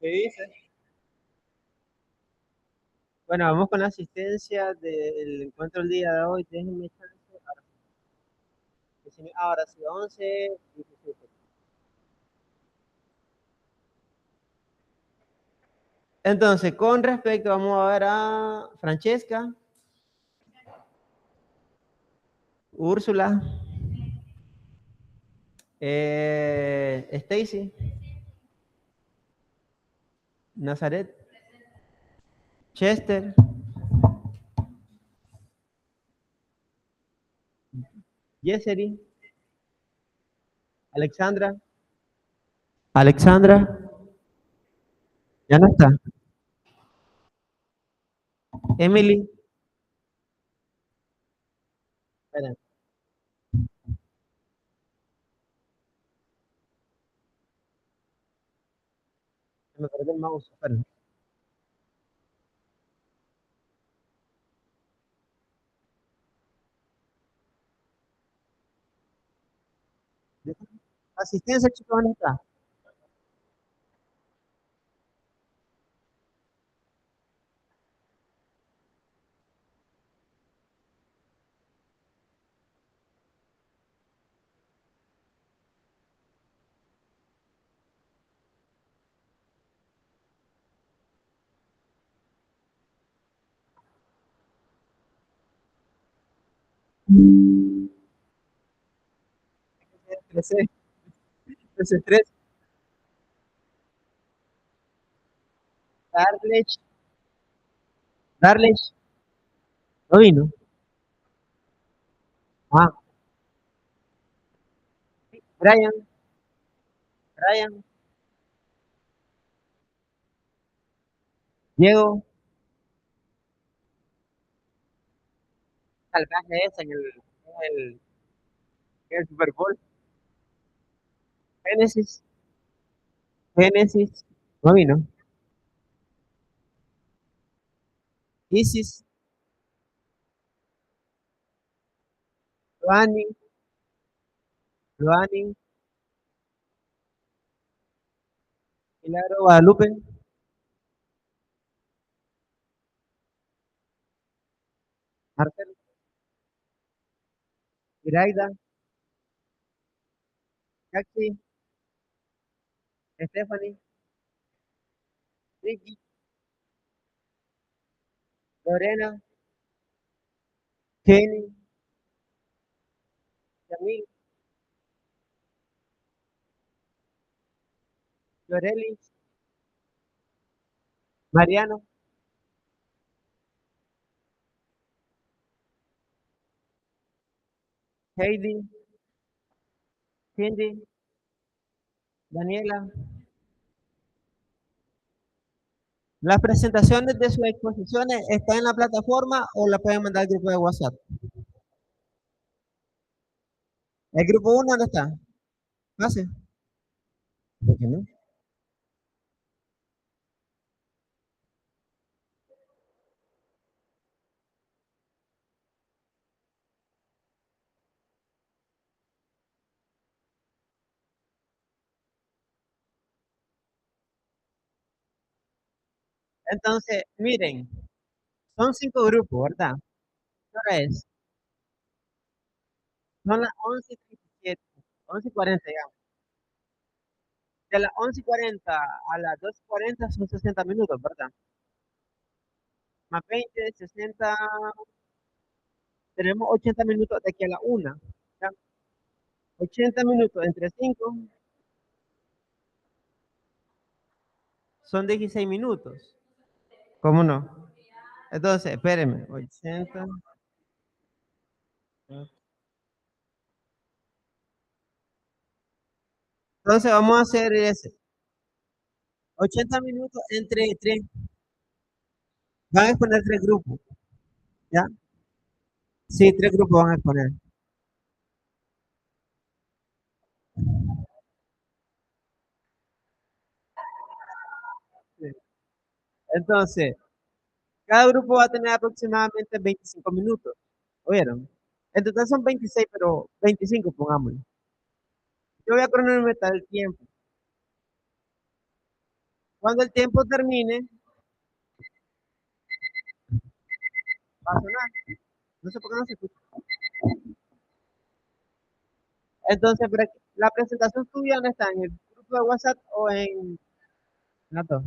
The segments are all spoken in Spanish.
¿Qué dices? Bueno, vamos con la asistencia del encuentro del día de hoy. Déjenme chance. Ahora sí, 11, 17. Entonces, con respecto, vamos a ver a Francesca, Úrsula, Stacy, Nazaret, Chester, Yeseri, Alexandra, Alexandra, ya no está, Emily, espera, se me perdió el mouse, espera. Asistencia, chicos, ¿dónde está? Trece, 13, Darlech, Darlech, no vino. Ah, Brian, Brian, Diego, salvaje ese el, en el Super Bowl. Génesis, Génesis, no vino. Isis, Luani, Luani, Milagro, Guadalupe, Marcel, Iraida, Jaxi, Stephanie, Ricky, Lorena, Kenny, Yamil, Loreli, Mariano, Heidi, Cindy, Daniela. Las presentaciones de sus exposiciones están en la plataforma o la pueden mandar al grupo de WhatsApp. ¿El grupo 1 dónde está? Pase. ¿Por qué no? Entonces, miren, son 5 grupos, ¿verdad? ¿Qué hora es? Son las 11:37, 11:40, digamos. De las 11:40 a las 12:40 son 60 minutos, ¿verdad? Más 20, 60, tenemos 80 minutos de aquí a la 1. ¿Ya? 80 minutos entre 5 son 16 minutos. ¿Cómo no? Entonces, espérenme. 80. Entonces, vamos a hacer ese. 80 minutos entre 3. Van a exponer 3 grupos. ¿Ya? Sí, 3 grupos van a exponer. Sí. Entonces, cada grupo va a tener aproximadamente 25 minutos. ¿Oyeron? En total son 26, pero 25 pongámosle. Yo voy a cronometrar el tiempo. Cuando el tiempo termine, va a sonar. No sé por qué no se escucha. Entonces, la presentación tuya no está en el grupo de WhatsApp o en la dos.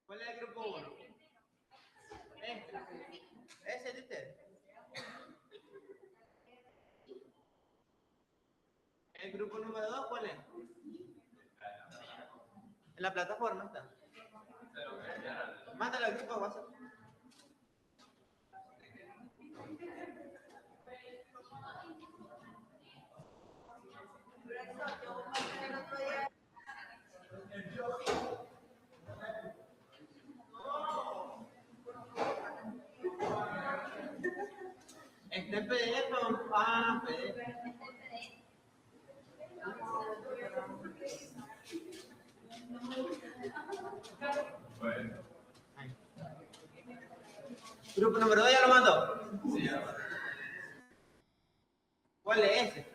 ¿Cuál es el grupo 1? ¿Ese de usted? ¿El grupo número 2 cuál es? En la plataforma está. Mándalo al grupo de WhatsApp. Está en PDF o PDF. Grupo número 2 ya lo mandó. ¿Cuál es ese?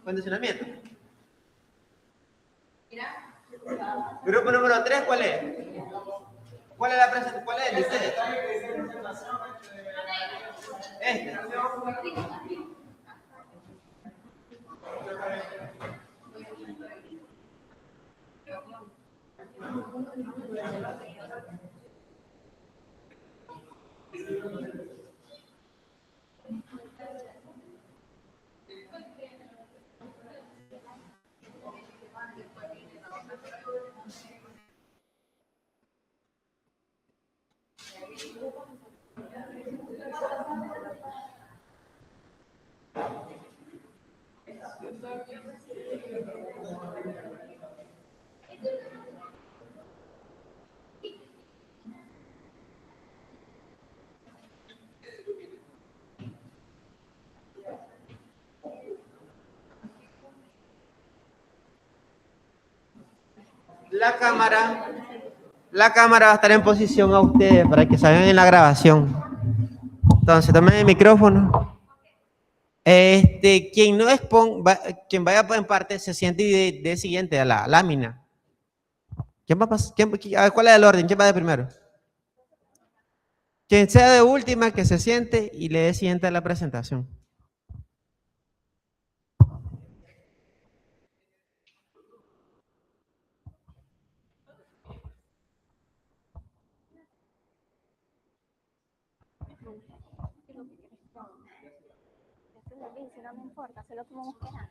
Condicionamiento. Grupo número 3, ¿cuál es? ¿Cuál es la presentación? ¿Cuál es el de ustedes? Este. La cámara va a estar en posición a ustedes para que salgan en la grabación. Entonces, tomen el micrófono. Quien no exponga, quien vaya en parte, se siente de siguiente a la lámina. ¿Quién va a pasar? ¿Cuál es el orden? ¿Quién va de primero? Quien sea de última, que se siente y le dé siguiente a la presentación. No me importa, solo como quieran.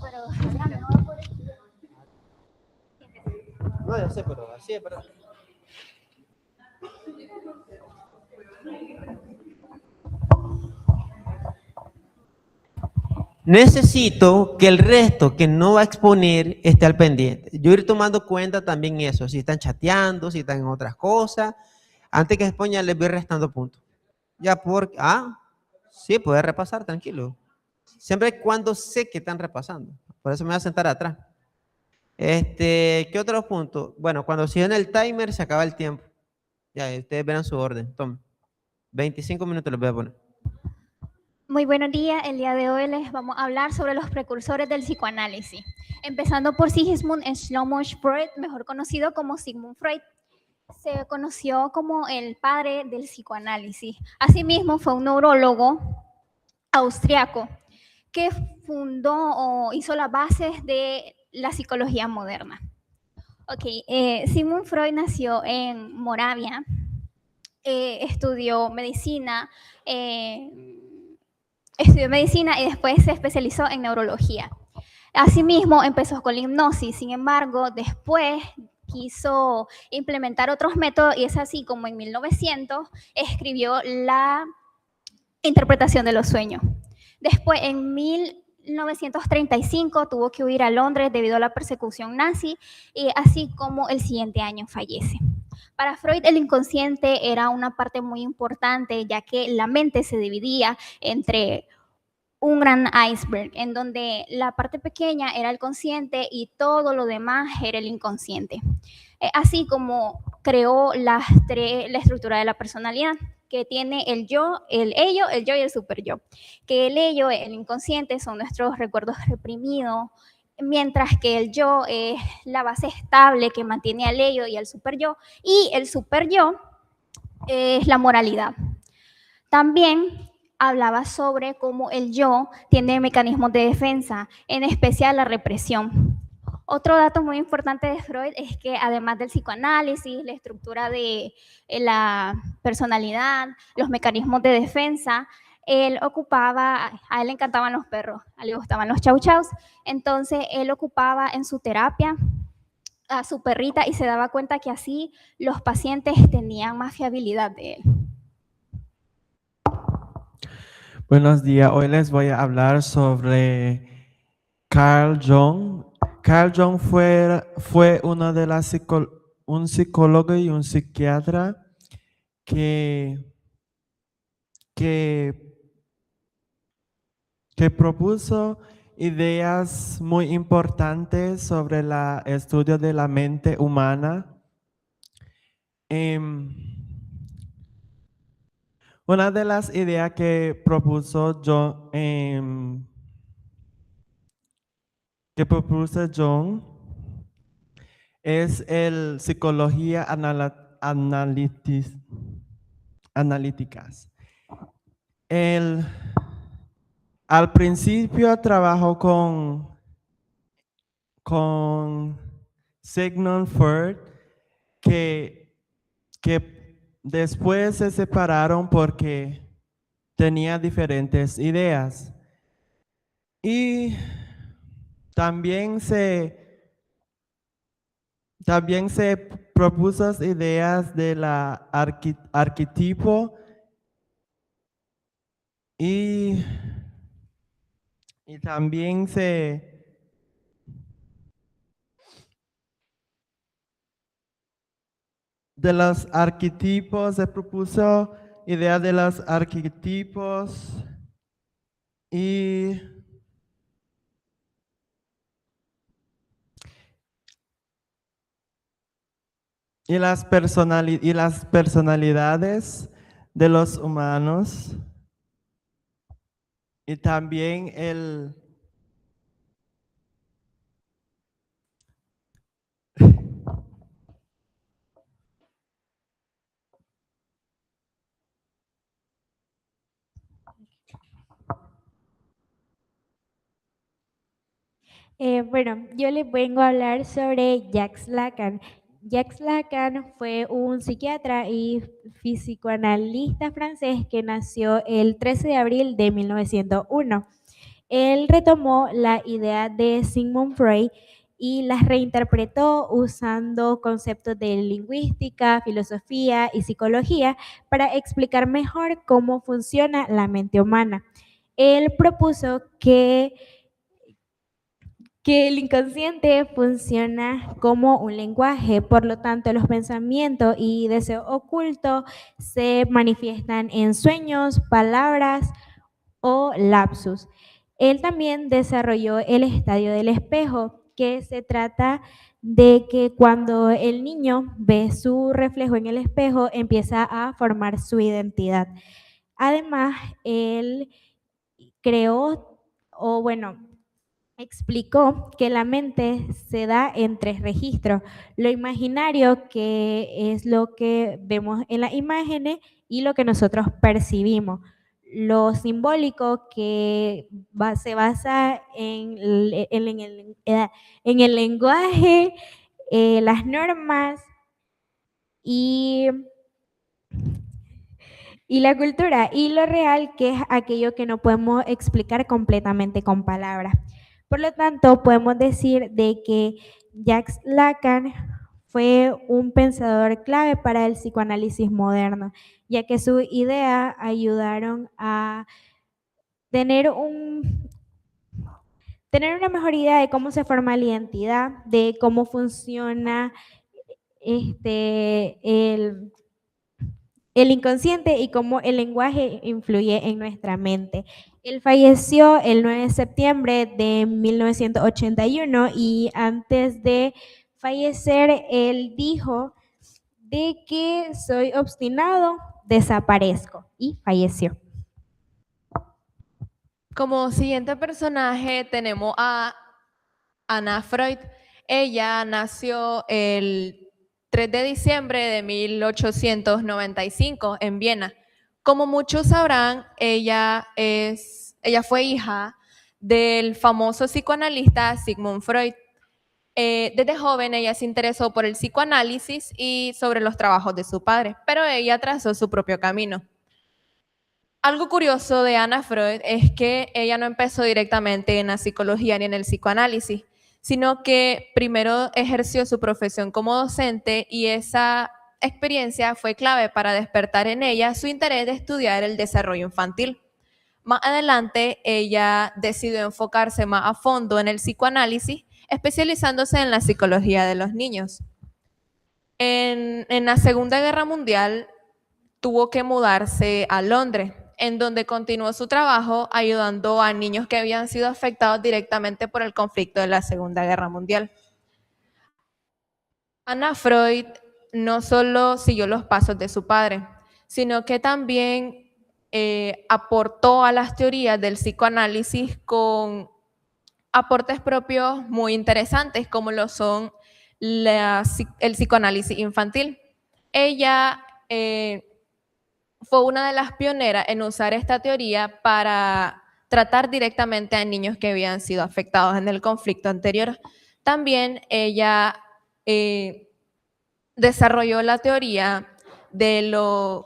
Pero no va a poder. No, ya sé, pero así es, pero... Necesito que el resto que no va a exponer esté al pendiente. Yo ir tomando cuenta también eso, si están chateando, si están en otras cosas. Antes que expongan les voy restando puntos. Ya porque, sí, puede repasar, tranquilo. Siempre y cuando sé que están repasando. Por eso me voy a sentar atrás. ¿Qué otros puntos? Bueno, cuando siguen el timer se acaba el tiempo. Ya, ustedes verán su orden. Tomen. 25 minutos les voy a poner. Muy buenos días. El día de hoy les vamos a hablar sobre los precursores del psicoanálisis. Empezando por Sigmund Schlosser Freud, mejor conocido como Sigmund Freud. Se conoció como el padre del psicoanálisis. Asimismo, fue un neurólogo austriaco que fundó o hizo las bases de la psicología moderna. Sigmund Freud nació en Moravia, estudió medicina, y después se especializó en neurología. Asimismo, empezó con la hipnosis, sin embargo, después quiso implementar otros métodos y es así como en 1900 escribió la interpretación de los sueños. Después, en 1935, tuvo que huir a Londres debido a la persecución nazi y así como el siguiente año fallece. Para Freud, el inconsciente era una parte muy importante, ya que la mente se dividía entre un gran iceberg, en donde la parte pequeña era el consciente y todo lo demás era el inconsciente. Así como creó la estructura de la personalidad, que tiene el yo, el ello, el yo y el super yo. Que el ello, el inconsciente, son nuestros recuerdos reprimidos, mientras que el yo es la base estable que mantiene al ello y al super yo, y el super yo es la moralidad. También hablaba sobre cómo el yo tiene mecanismos de defensa, en especial la represión. Otro dato muy importante de Freud es que además del psicoanálisis, la estructura de la personalidad, los mecanismos de defensa, a él le encantaban los perros, a él le gustaban los chau chaus, entonces él ocupaba en su terapia a su perrita y se daba cuenta que así los pacientes tenían más fiabilidad de él. Buenos días, hoy les voy a hablar sobre Carl Jung. Carl Jung fue uno de un psicólogo y un psiquiatra que propuso ideas muy importantes sobre el estudio de la mente humana. Una de las ideas que propuso Jung es el psicología analíticas. Al principio trabajó con Sigmund Freud, que después se separaron porque tenía diferentes ideas. Y también se propuso ideas de la arquetipo y también de los arquetipos, se propuso idea de los arquetipos y las personalidades de los humanos y también Bueno, yo les vengo a hablar sobre Jacques Lacan. Jacques Lacan fue un psiquiatra y psicoanalista francés que nació el 13 de abril de 1901. Él retomó la idea de Sigmund Freud y las reinterpretó usando conceptos de lingüística, filosofía y psicología para explicar mejor cómo funciona la mente humana. Él propuso que el inconsciente funciona como un lenguaje, por lo tanto los pensamientos y deseos ocultos se manifiestan en sueños, palabras o lapsus. Él también desarrolló el estadio del espejo, que se trata de que cuando el niño ve su reflejo en el espejo, empieza a formar su identidad. Además, él creó, o bueno, explicó que la mente se da en 3 registros: lo imaginario, que es lo que vemos en las imágenes, y lo que nosotros percibimos; lo simbólico, que se basa en el lenguaje, las normas y la cultura; y lo real, que es aquello que no podemos explicar completamente con palabras. Por lo tanto, podemos decir de que Jacques Lacan fue un pensador clave para el psicoanálisis moderno, ya que sus ideas ayudaron a tener una mejor idea de cómo se forma la identidad, de cómo funciona el inconsciente y cómo el lenguaje influye en nuestra mente. Él falleció el 9 de septiembre de 1981, y antes de fallecer, él dijo de que soy obstinado, desaparezco, y falleció. Como siguiente personaje tenemos a Anna Freud. Ella nació el 3 de diciembre de 1895 en Viena. Como muchos sabrán, ella fue hija del famoso psicoanalista Sigmund Freud. Desde joven ella se interesó por el psicoanálisis y sobre los trabajos de su padre, pero ella trazó su propio camino. Algo curioso de Anna Freud es que ella no empezó directamente en la psicología ni en el psicoanálisis, sino que primero ejerció su profesión como docente, y esa experiencia fue clave para despertar en ella su interés de estudiar el desarrollo infantil. Más adelante, ella decidió enfocarse más a fondo en el psicoanálisis, especializándose en la psicología de los niños. En la Segunda Guerra Mundial tuvo que mudarse a Londres, en donde continuó su trabajo ayudando a niños que habían sido afectados directamente por el conflicto de la Segunda Guerra Mundial. Anna Freud no solo siguió los pasos de su padre, sino que también aportó a las teorías del psicoanálisis con aportes propios muy interesantes, como lo son el psicoanálisis infantil. Ella fue una de las pioneras en usar esta teoría para tratar directamente a niños que habían sido afectados en el conflicto anterior. También ella desarrolló la teoría de los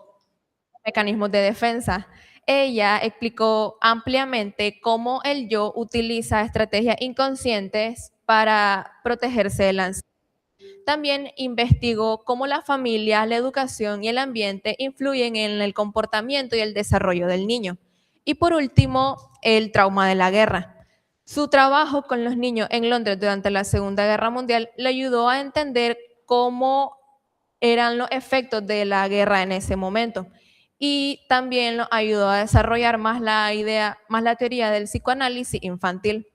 mecanismos de defensa. Ella explicó ampliamente cómo el yo utiliza estrategias inconscientes para protegerse de la ansiedad. También investigó cómo la familia, la educación y el ambiente influyen en el comportamiento y el desarrollo del niño. Y por último, el trauma de la guerra. Su trabajo con los niños en Londres durante la Segunda Guerra Mundial le ayudó a entender cómo eran los efectos de la guerra en ese momento. Y también lo ayudó a desarrollar más la teoría del psicoanálisis infantil.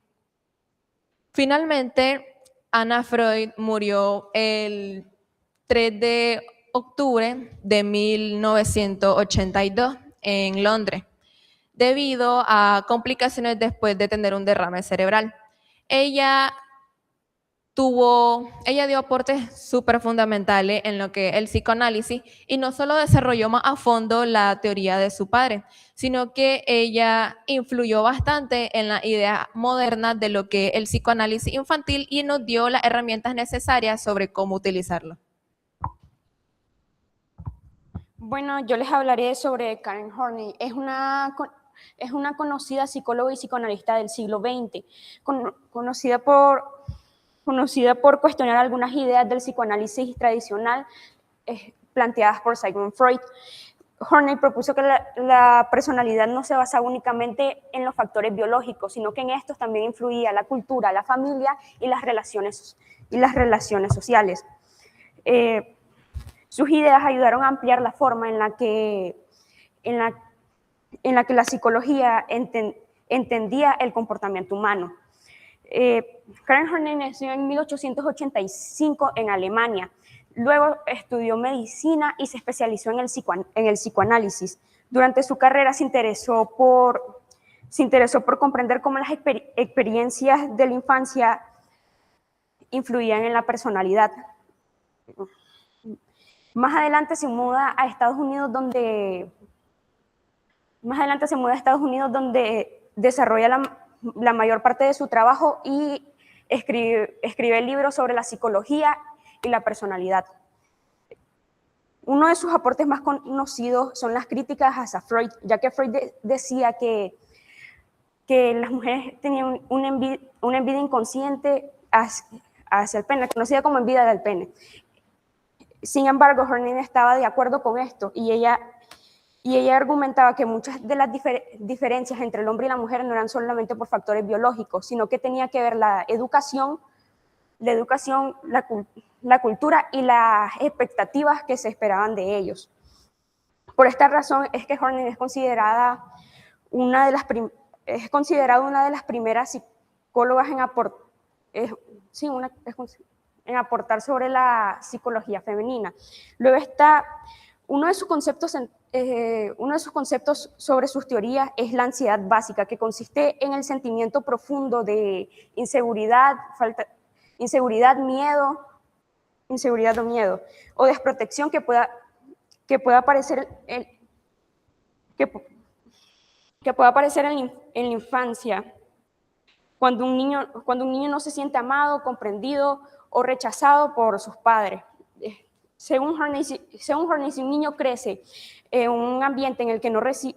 Finalmente, Anna Freud murió el 3 de octubre de 1982 en Londres, debido a complicaciones después de tener un derrame cerebral. Ella dio aportes súper fundamentales en lo que es el psicoanálisis, y no solo desarrolló más a fondo la teoría de su padre, sino que ella influyó bastante en la idea moderna de lo que es el psicoanálisis infantil, y nos dio las herramientas necesarias sobre cómo utilizarlo. Bueno, yo les hablaré sobre Karen Horney. Es una conocida psicóloga y psicoanalista del siglo XX, conocida por cuestionar algunas ideas del psicoanálisis tradicional planteadas por Sigmund Freud. Horney propuso que la personalidad no se basa únicamente en los factores biológicos, sino que en estos también influía la cultura, la familia y las relaciones sociales. Sus ideas ayudaron a ampliar la forma en la que la psicología entendía el comportamiento humano. Karen Horney nació en 1885 en Alemania. Luego estudió medicina y se especializó en el psicoanálisis. Durante su carrera se interesó por Se interesó por comprender cómo las experiencias de la infancia influían en la personalidad. Más adelante se muda a Estados Unidos donde desarrolla la mayor parte de su trabajo y escribe libros sobre la psicología y la personalidad. Uno de sus aportes más conocidos son las críticas hacia Freud, ya que Freud decía que las mujeres tenían una envidia inconsciente hacia el pene, conocida como envidia del pene. Sin embargo, Horney estaba de acuerdo con esto y ella argumentaba que muchas de las diferencias entre el hombre y la mujer no eran solamente por factores biológicos, sino que tenía que ver la educación, la cultura y las expectativas que se esperaban de ellos. Por esta razón es que Horney es considerada una de las primeras psicólogas en aportar sobre la psicología femenina. Luego está uno de sus conceptos sobre sus teorías es la ansiedad básica, que consiste en el sentimiento profundo de inseguridad o miedo, o desprotección que pueda aparecer en la infancia, cuando un niño no se siente amado, comprendido o rechazado por sus padres. Según Horney, si un niño crece en un ambiente en el que no reciba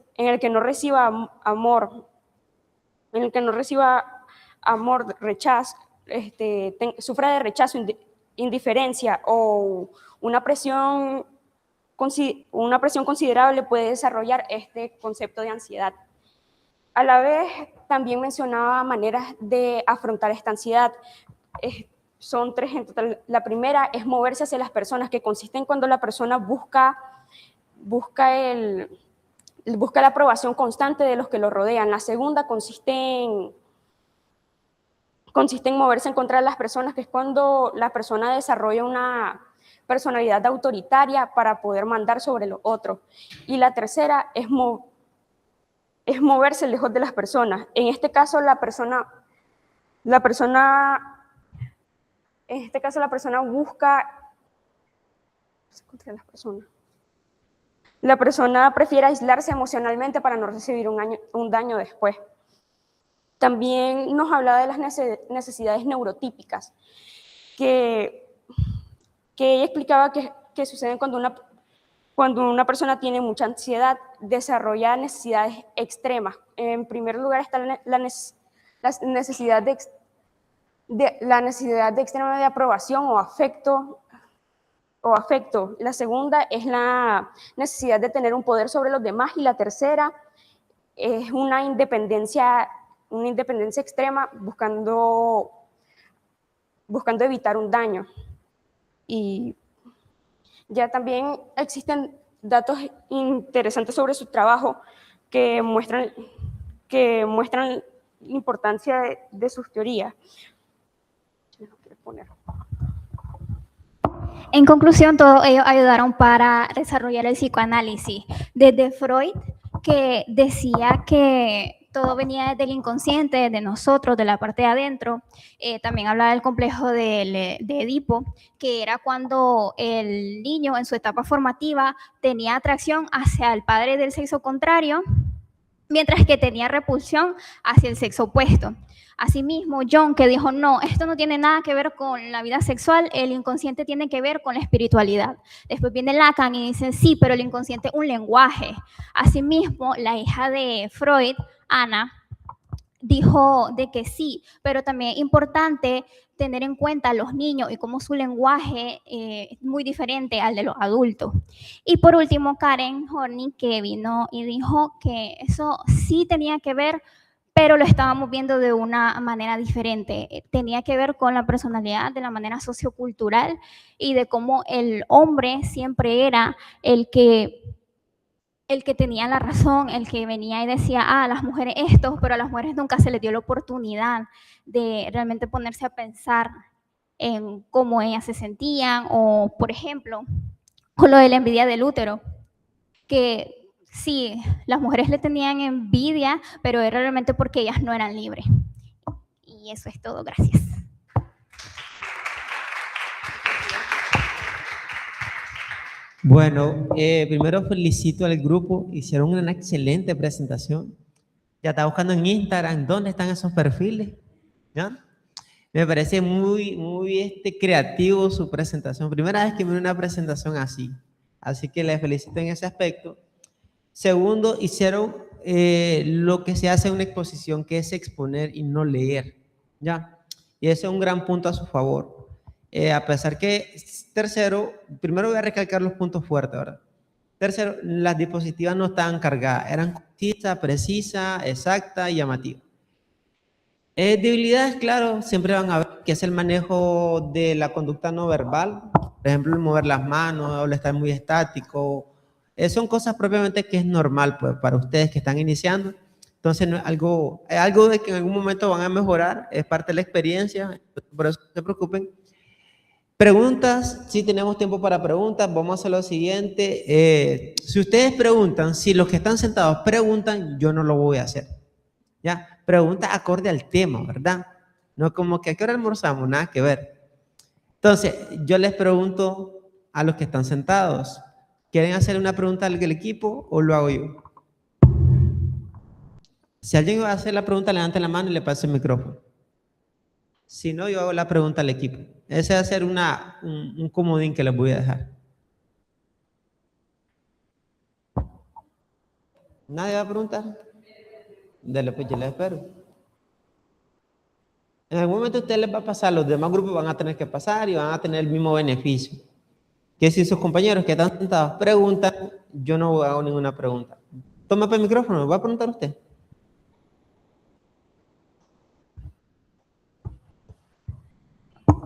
rechazo, sufra de rechazo, indiferencia o una presión considerable, puede desarrollar este concepto de ansiedad. A la vez, también mencionaba maneras de afrontar esta ansiedad. Son 3 en total. La primera es moverse hacia las personas, que consiste en cuando la persona busca la aprobación constante de los que lo rodean. La segunda consiste en moverse en contra de las personas, que es cuando la persona desarrolla una personalidad autoritaria para poder mandar sobre los otros. Y la tercera es moverse lejos de las personas. En este caso, la persona busca La persona prefiere aislarse emocionalmente para no recibir un daño después. También nos hablaba de las necesidades neurotípicas, que ella explicaba que suceden cuando una persona tiene mucha ansiedad, desarrolla necesidades extremas. En primer lugar está la necesidad extrema de aprobación o afecto. La segunda es la necesidad de tener un poder sobre los demás, y la tercera es una independencia extrema buscando evitar un daño. Y ya también existen datos interesantes sobre su trabajo que muestran la importancia de sus teorías. En conclusión, todos ellos ayudaron para desarrollar el psicoanálisis. Desde Freud, que decía que todo venía desde el inconsciente, de nosotros, de la parte de adentro. También hablaba del complejo de Edipo, que era cuando el niño en su etapa formativa tenía atracción hacia el padre del sexo contrario, mientras que tenía repulsión hacia el sexo opuesto. Asimismo, Jung, que dijo, no, esto no tiene nada que ver con la vida sexual, el inconsciente tiene que ver con la espiritualidad. Después viene Lacan y dice, sí, pero el inconsciente es un lenguaje. Asimismo, la hija de Freud, Ana, dijo de que sí, pero también es importante tener en cuenta a los niños y cómo su lenguaje es muy diferente al de los adultos. Y por último, Karen Horney, que vino y dijo que eso sí tenía que ver, pero lo estábamos viendo de una manera diferente. Tenía que ver con la personalidad, de la manera sociocultural, y de cómo el hombre siempre era el que tenía la razón, el que venía y decía, las mujeres esto, pero a las mujeres nunca se les dio la oportunidad de realmente ponerse a pensar en cómo ellas se sentían, o, por ejemplo, con lo de la envidia del útero, que Sí, las mujeres le tenían envidia, pero era realmente porque ellas no eran libres. Y eso es todo, gracias. Bueno, primero felicito al grupo, hicieron una excelente presentación. Ya estaba buscando en Instagram dónde están esos perfiles, ¿ya? Me parece muy creativo su presentación. Primera vez que veo una presentación así que les felicito en ese aspecto. Segundo, hicieron lo que se hace en una exposición, que es exponer y no leer, ¿ya? Y ese es un gran punto a su favor. A pesar que, tercero, primero voy a recalcar los puntos fuertes, ¿verdad? Tercero, las diapositivas no estaban cargadas, eran concisas, precisas, exactas y llamativas. Debilidades, claro, siempre van a ver, que es el manejo de la conducta no verbal, por ejemplo, el mover las manos o el estar muy estático. Son cosas propiamente que es normal, pues, para ustedes que están iniciando. Entonces, no es algo de que en algún momento van a mejorar, es parte de la experiencia, por eso no se preocupen. Preguntas, si tenemos tiempo para preguntas, vamos a hacer lo siguiente. Si ustedes preguntan, si los que están sentados preguntan, yo no lo voy a hacer. ¿Ya? Pregunta acorde al tema, ¿verdad? No como que ¿a qué hora almorzamos? Nada que ver. Entonces, yo les pregunto a los que están sentados, ¿quieren hacer una pregunta al equipo o lo hago yo? Si alguien va a hacer la pregunta, levante la mano y le paso el micrófono. Si no, yo hago la pregunta al equipo. Ese va a ser un comodín que les voy a dejar. ¿Nadie va a preguntar? Dale, pues yo les espero. En algún momento a ustedes les va a pasar, los demás grupos van a tener que pasar y van a tener el mismo beneficio. Que si sus compañeros que están sentados preguntan, yo no hago ninguna pregunta. Toma el micrófono, ¿va a preguntar usted?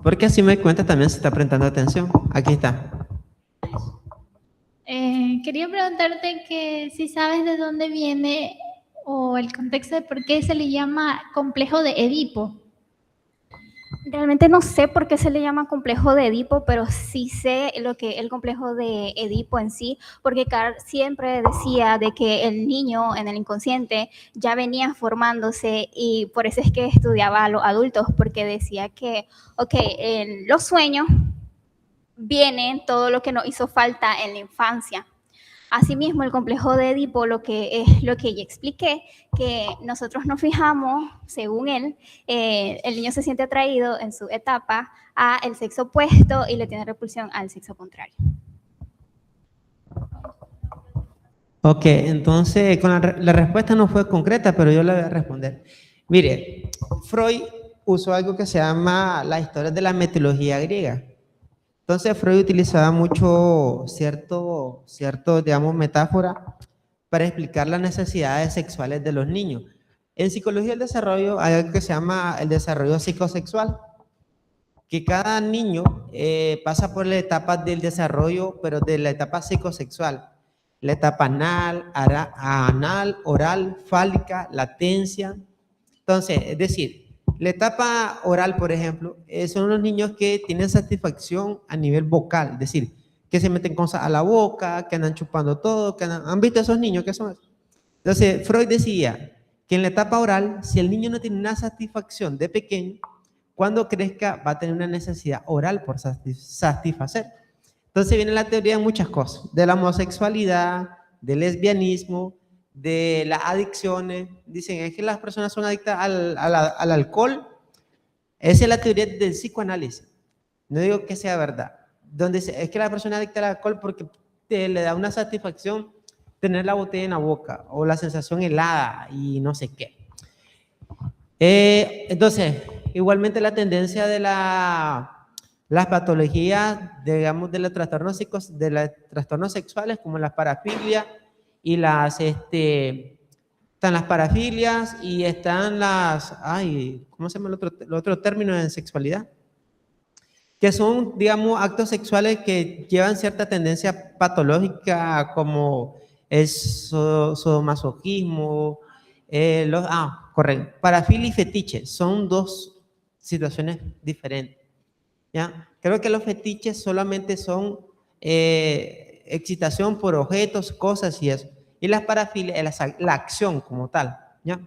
Porque así me cuenta también si está prestando atención. Aquí está. Quería preguntarte que si sabes de dónde viene o el contexto de por qué se le llama complejo de Edipo. Realmente no sé por qué se le llama complejo de Edipo, pero sí sé lo que el complejo de Edipo en sí, porque Carl siempre decía de que el niño en el inconsciente ya venía formándose y por eso es que estudiaba a los adultos, porque decía que, en los sueños viene todo lo que nos hizo falta en la infancia. Asimismo, el complejo de Edipo, lo que ya expliqué, que nosotros nos fijamos, según él, el niño se siente atraído en su etapa al sexo opuesto y le tiene repulsión al sexo contrario. Ok, entonces la respuesta no fue concreta, pero yo la voy a responder. Mire, Freud usó algo que se llama la historia de la mitología griega. Entonces Freud utilizaba mucho cierto, digamos, metáfora para explicar las necesidades sexuales de los niños. En psicología del desarrollo hay algo que se llama el desarrollo psicosexual, que cada niño pasa por las etapas del desarrollo, pero de la etapa psicosexual. La etapa anal, oral, fálica, latencia. Entonces, es decir, la etapa oral, por ejemplo, son los niños que tienen satisfacción a nivel vocal, es decir, que se meten cosas a la boca, que andan chupando todo, ¿han visto esos niños que son? Entonces, Freud decía que en la etapa oral, si el niño no tiene una satisfacción de pequeño, cuando crezca va a tener una necesidad oral por satisfacer. Entonces viene la teoría de muchas cosas, de la homosexualidad, del lesbianismo, de las adicciones. Dicen, es que las personas son adictas al alcohol. Esa es la teoría del psicoanálisis. No digo que sea verdad. Es que la persona es adicta al alcohol porque le da una satisfacción tener la botella en la boca o la sensación helada y no sé qué. Entonces, igualmente la tendencia de las patologías, digamos, de los trastornos sexuales, como las parafilias y están las parafilias y están ¿cómo se llama el otro término en sexualidad? Que son, digamos, actos sexuales que llevan cierta tendencia patológica, como el sadomasoquismo, correcto. Parafilia y fetiche son dos situaciones diferentes. ¿Ya? Creo que los fetiches solamente son excitación por objetos, cosas y eso. Y las parafilias es la acción como tal, ¿ya?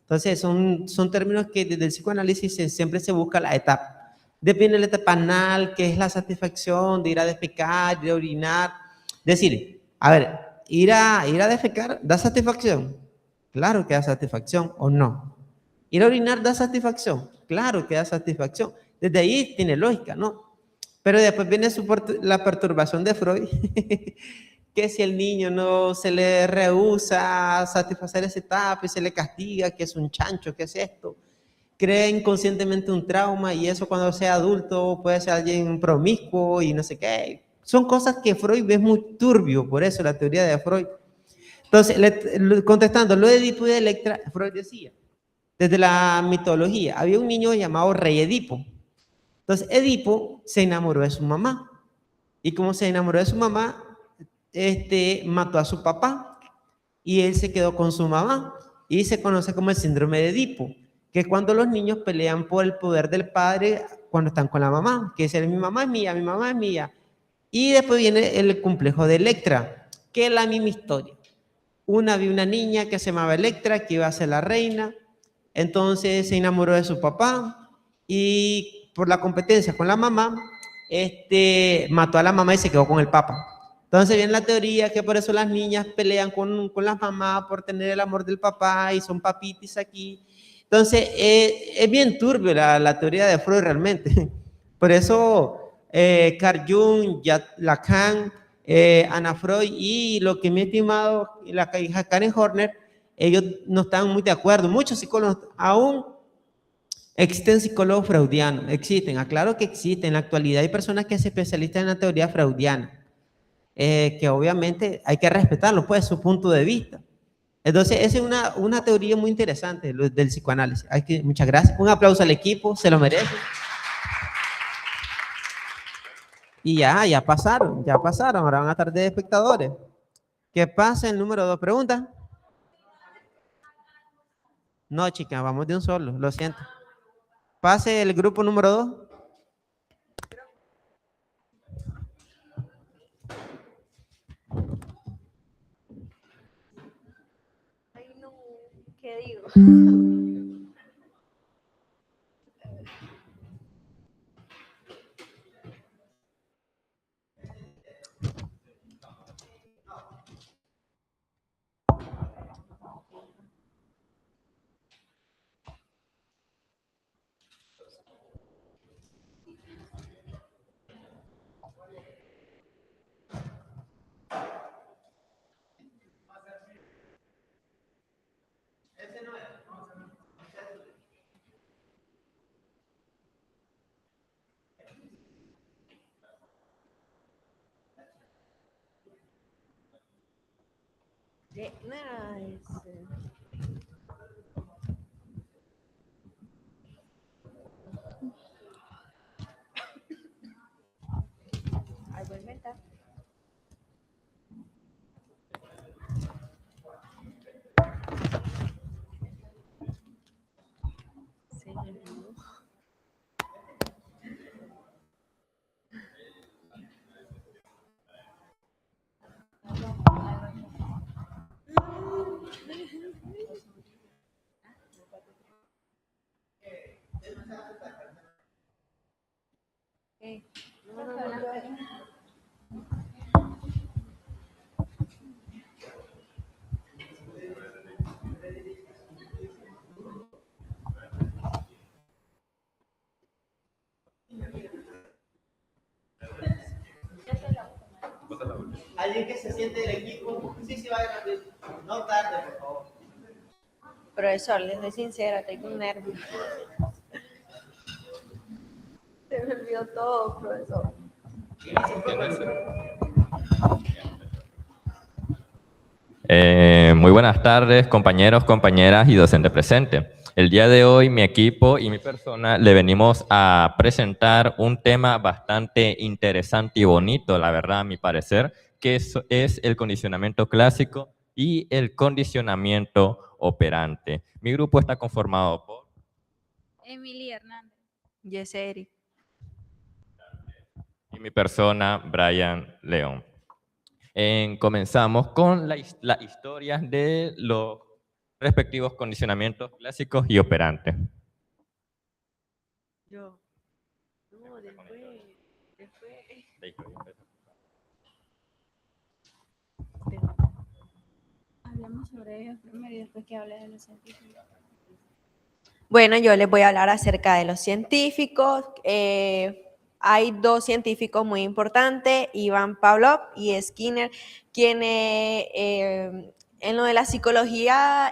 Entonces, son términos que desde el psicoanálisis siempre se busca la etapa. Depende de la etapa anal, que es la satisfacción de ir a defecar, ir a orinar. Decir, a ver, ir a defecar, ¿da satisfacción? Claro que da satisfacción, ¿o no? Ir a orinar da satisfacción, claro que da satisfacción. Desde ahí tiene lógica, ¿no? Pero después viene la perturbación de Freud, que si el niño no se le rehúsa a satisfacer esa etapa y se le castiga, que es un chancho, que es esto, crea inconscientemente un trauma y eso cuando sea adulto puede ser alguien promiscuo y no sé qué. Son cosas que Freud ve muy turbio, por eso la teoría de Freud. Entonces, contestando, lo de Edipo y de Electra, Freud decía, desde la mitología, había un niño llamado Rey Edipo. Entonces, Edipo se enamoró de su mamá. Y como se enamoró de su mamá, mató a su papá. Y él se quedó con su mamá. Y se conoce como el síndrome de Edipo, que es cuando los niños pelean por el poder del padre cuando están con la mamá, que es mi mamá es mía, mi mamá es mía. Y después viene el complejo de Electra, que es la misma historia. Había una niña que se llamaba Electra, que iba a ser la reina. Entonces se enamoró de su papá y por la competencia con la mamá, mató a la mamá y se quedó con el papá. Entonces viene la teoría que por eso las niñas pelean con las mamás por tener el amor del papá y son papitis aquí. Entonces es bien turbio la teoría de Freud realmente. Por eso Carl Jung, Lacan, Ana Freud y lo que mi estimado la hija Karen Horner, ellos no están muy de acuerdo. Muchos psicólogos, aún existen psicólogos freudianos, existen, aclaro que existen. En la actualidad hay personas que se especializan en la teoría freudiana, que obviamente hay que respetarlo, pues, su punto de vista. Entonces, esa es una teoría muy interesante del psicoanálisis. Muchas gracias. Un aplauso al equipo, se lo merece. Y ya pasaron, ahora van a estar de espectadores. Que pase el número 2. ¿Pregunta? No, chica, vamos de un solo, lo siento. Pase el grupo número 2. Ay, no, ¿qué digo? Ay, voy a inventar. Alguien que se siente del equipo, sí, vaya rápido. No tarde, por favor. Profesor, les soy sincera, tengo un nervio. Se me olvidó todo, profesor. Muy buenas tardes, compañeros, compañeras y docente presente. El día de hoy mi equipo y mi persona le venimos a presentar un tema bastante interesante y bonito, la verdad, a mi parecer, que es el condicionamiento clásico y el condicionamiento operante. Mi grupo está conformado por Emily Hernández. Yeseri. y mi persona, Brian León. Comenzamos con la historia de los respectivos condicionamientos clásicos y operantes. Yo. No, después. Hablamos sobre ellos primero y después que hables de los científicos. Bueno, yo les voy a hablar acerca de los científicos. Hay dos científicos muy importantes, Ivan Pavlov y Skinner, quienes en lo de la psicología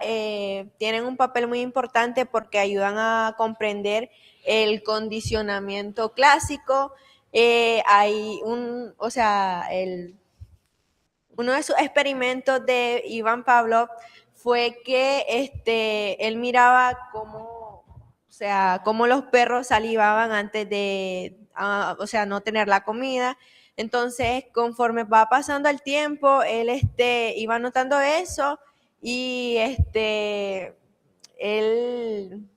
tienen un papel muy importante porque ayudan a comprender el condicionamiento clásico. Uno de sus experimentos de Ivan Pavlov fue que él miraba cómo los perros salivaban antes de, no tener la comida. Entonces, conforme va pasando el tiempo, él iba notando eso y él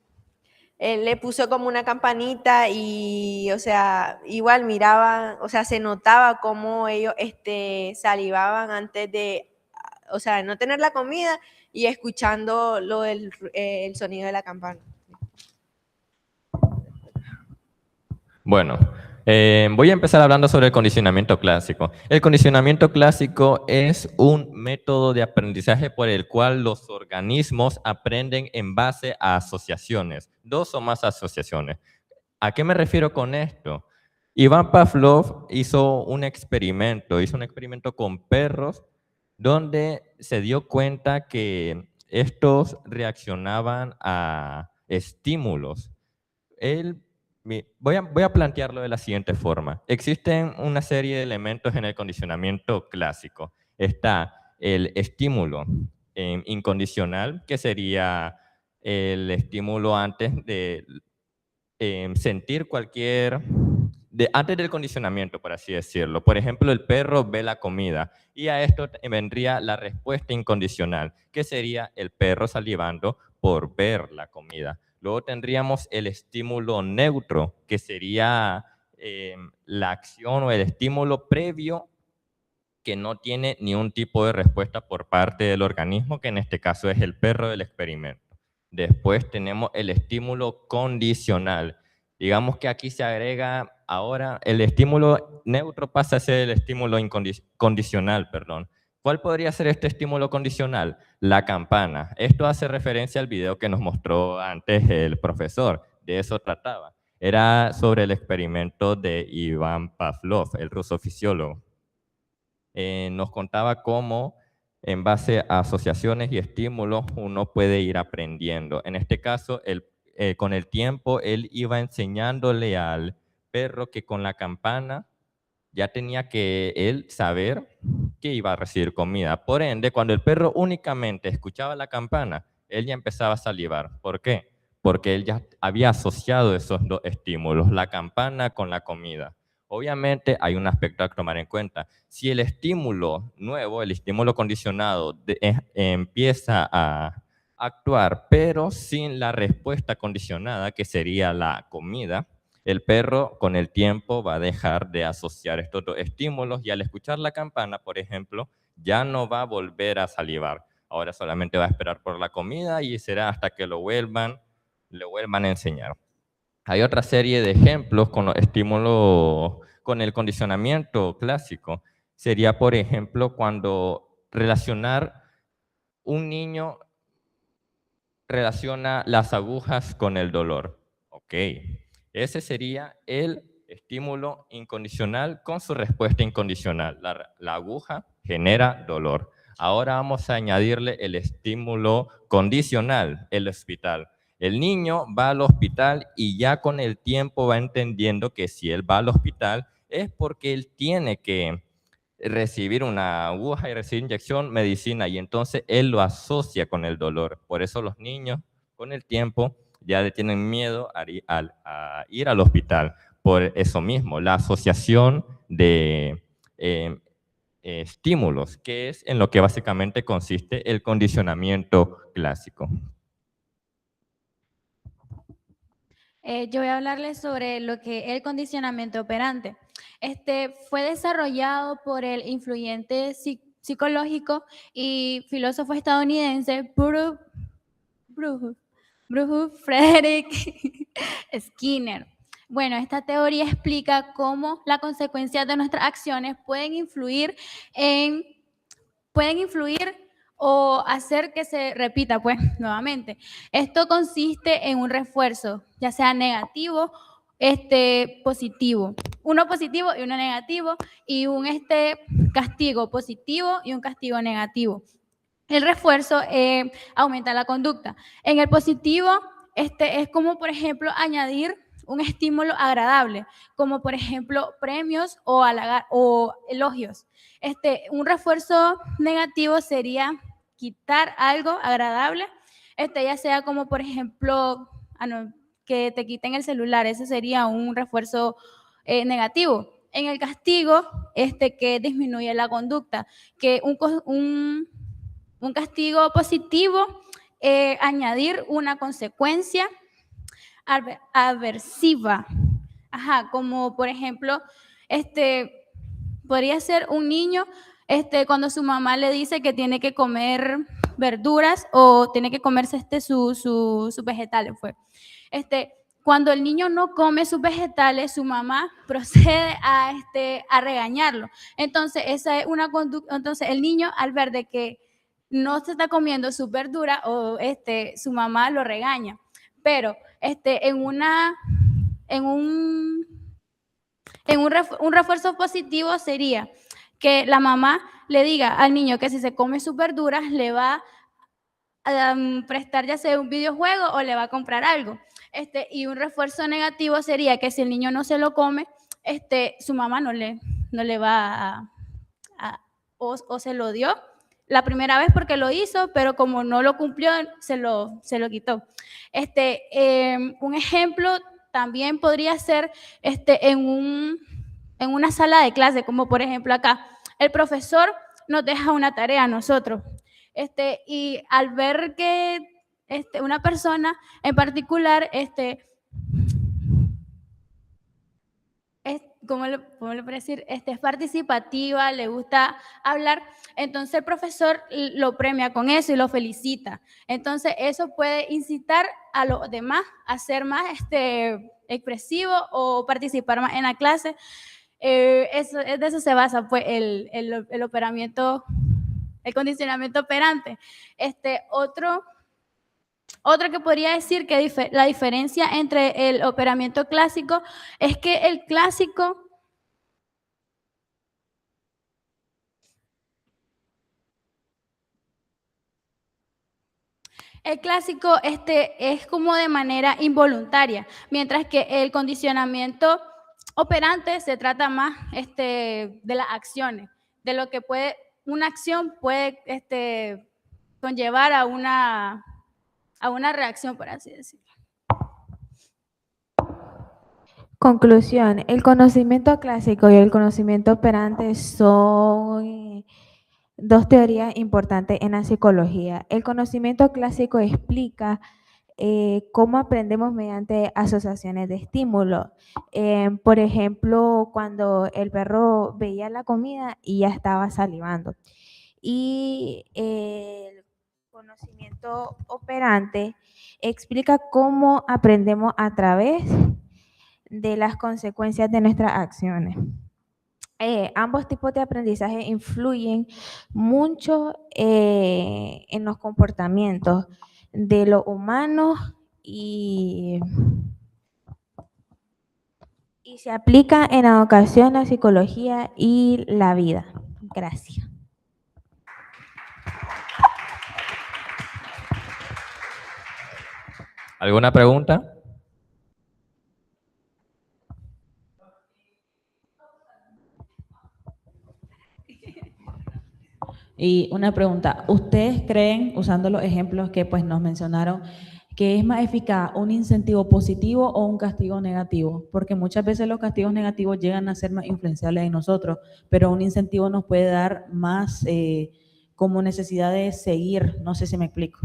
le puso como una campanita y, igual miraba, se notaba cómo ellos salivaban antes de, no tener la comida y escuchando el sonido de la campana. Bueno, voy a empezar hablando sobre el condicionamiento clásico. El condicionamiento clásico es un método de aprendizaje por el cual los organismos aprenden en base a asociaciones, dos o más asociaciones. ¿A qué me refiero con esto? Ivan Pavlov hizo un experimento con perros donde se dio cuenta que estos reaccionaban a estímulos. Voy a plantearlo de la siguiente forma. Existen una serie de elementos en el condicionamiento clásico. Está el estímulo incondicional, que sería el estímulo antes de sentir antes del condicionamiento, por así decirlo. Por ejemplo, el perro ve la comida y a esto vendría la respuesta incondicional, que sería el perro salivando por ver la comida. Luego tendríamos el estímulo neutro, que sería la acción o el estímulo previo que no tiene ni un tipo de respuesta por parte del organismo, que en este caso es el perro del experimento. Después tenemos el estímulo condicional. Digamos que aquí se agrega ahora el estímulo neutro pasa a ser el estímulo condicional, perdón. ¿Cuál podría ser este estímulo condicional? La campana. Esto hace referencia al video que nos mostró antes el profesor. De eso trataba. Era sobre el experimento de Ivan Pavlov, el ruso fisiólogo. Nos contaba cómo en base a asociaciones y estímulos uno puede ir aprendiendo. En este caso, con el tiempo, él iba enseñándole al perro que con la campana ya tenía que él saber que iba a recibir comida. Por ende, cuando el perro únicamente escuchaba la campana, él ya empezaba a salivar. ¿Por qué? Porque él ya había asociado esos dos estímulos, la campana con la comida. Obviamente hay un aspecto a tomar en cuenta. Si el estímulo nuevo, el estímulo condicionado, empieza a actuar, pero sin la respuesta condicionada, que sería la comida, el perro con el tiempo va a dejar de asociar estos dos estímulos y al escuchar la campana, por ejemplo, ya no va a volver a salivar. Ahora solamente va a esperar por la comida y será hasta que le vuelvan a enseñar. Hay otra serie de ejemplos con los estímulos, con el condicionamiento clásico. Sería, por ejemplo, cuando un niño relaciona las agujas con el dolor. Ok. Ese sería el estímulo incondicional con su respuesta incondicional. La aguja genera dolor. Ahora vamos a añadirle el estímulo condicional, el hospital. El niño va al hospital y ya con el tiempo va entendiendo que si él va al hospital es porque él tiene que recibir una aguja y recibir inyección, medicina, y entonces él lo asocia con el dolor. Por eso los niños con el tiempo ya le tienen miedo a ir al hospital. Por eso mismo, la asociación de estímulos, que es en lo que básicamente consiste el condicionamiento clásico. Yo voy a hablarles sobre lo que es el condicionamiento operante. Fue desarrollado por el influyente psicológico y filósofo estadounidense Bruce Frederick Skinner. Bueno, esta teoría explica cómo las consecuencias de nuestras acciones pueden influir o hacer que se repita, pues, nuevamente. Esto consiste en un refuerzo, ya sea negativo, positivo. Uno positivo y uno negativo, y un castigo positivo y un castigo negativo. El refuerzo aumenta la conducta. En el positivo, es como, por ejemplo, añadir un estímulo agradable, como por ejemplo premios o elogios. Un refuerzo negativo sería quitar algo agradable, ya sea como por ejemplo que te quiten el celular, ese sería un refuerzo negativo. En el castigo, que disminuye la conducta, que un castigo positivo, añadir una consecuencia aversiva. Como por ejemplo, podría ser un niño cuando su mamá le dice que tiene que comer verduras o tiene que comerse sus vegetales. Cuando el niño no come sus vegetales, su mamá procede a regañarlo. Entonces, esa es una conducta. Entonces, el niño, al ver de que no se está comiendo sus verduras, o su mamá lo regaña. Pero un refuerzo positivo sería que la mamá le diga al niño que si se come sus verduras le va a prestar ya sea un videojuego o le va a comprar algo. Y un refuerzo negativo sería que si el niño no se lo come, su mamá no le va o se lo dio la primera vez porque lo hizo, pero como no lo cumplió, se lo quitó. Un ejemplo también podría ser en una sala de clase, como por ejemplo acá. El profesor nos deja una tarea a nosotros. Y al ver que una persona en particular, ¿cómo le puedo decir? Es participativa, le gusta hablar, entonces el profesor lo premia con eso y lo felicita. Entonces eso puede incitar a los demás a ser más expresivo o participar más en la clase. De eso se basa pues el operamiento, el condicionamiento operante. Otro que podría decir que la diferencia entre el operamiento clásico es que el clásico es como de manera involuntaria, mientras que el condicionamiento operante se trata más de las acciones, de lo que una acción puede conllevar a una reacción, por así decirlo. Conclusión, el conocimiento clásico y el conocimiento operante son dos teorías importantes en la psicología. El conocimiento clásico explica cómo aprendemos mediante asociaciones de estímulos. Por ejemplo, cuando el perro veía la comida y ya estaba salivando. Y el conocimiento operante explica cómo aprendemos a través de las consecuencias de nuestras acciones. Ambos tipos de aprendizaje influyen mucho en los comportamientos de los humanos y se aplica en la educación, la psicología y la vida. Gracias. ¿Alguna pregunta? Y una pregunta, ¿ustedes creen, usando los ejemplos que pues nos mencionaron, que es más eficaz un incentivo positivo o un castigo negativo? Porque muchas veces los castigos negativos llegan a ser más influenciables en nosotros, pero un incentivo nos puede dar más como necesidad de seguir. No sé si me explico.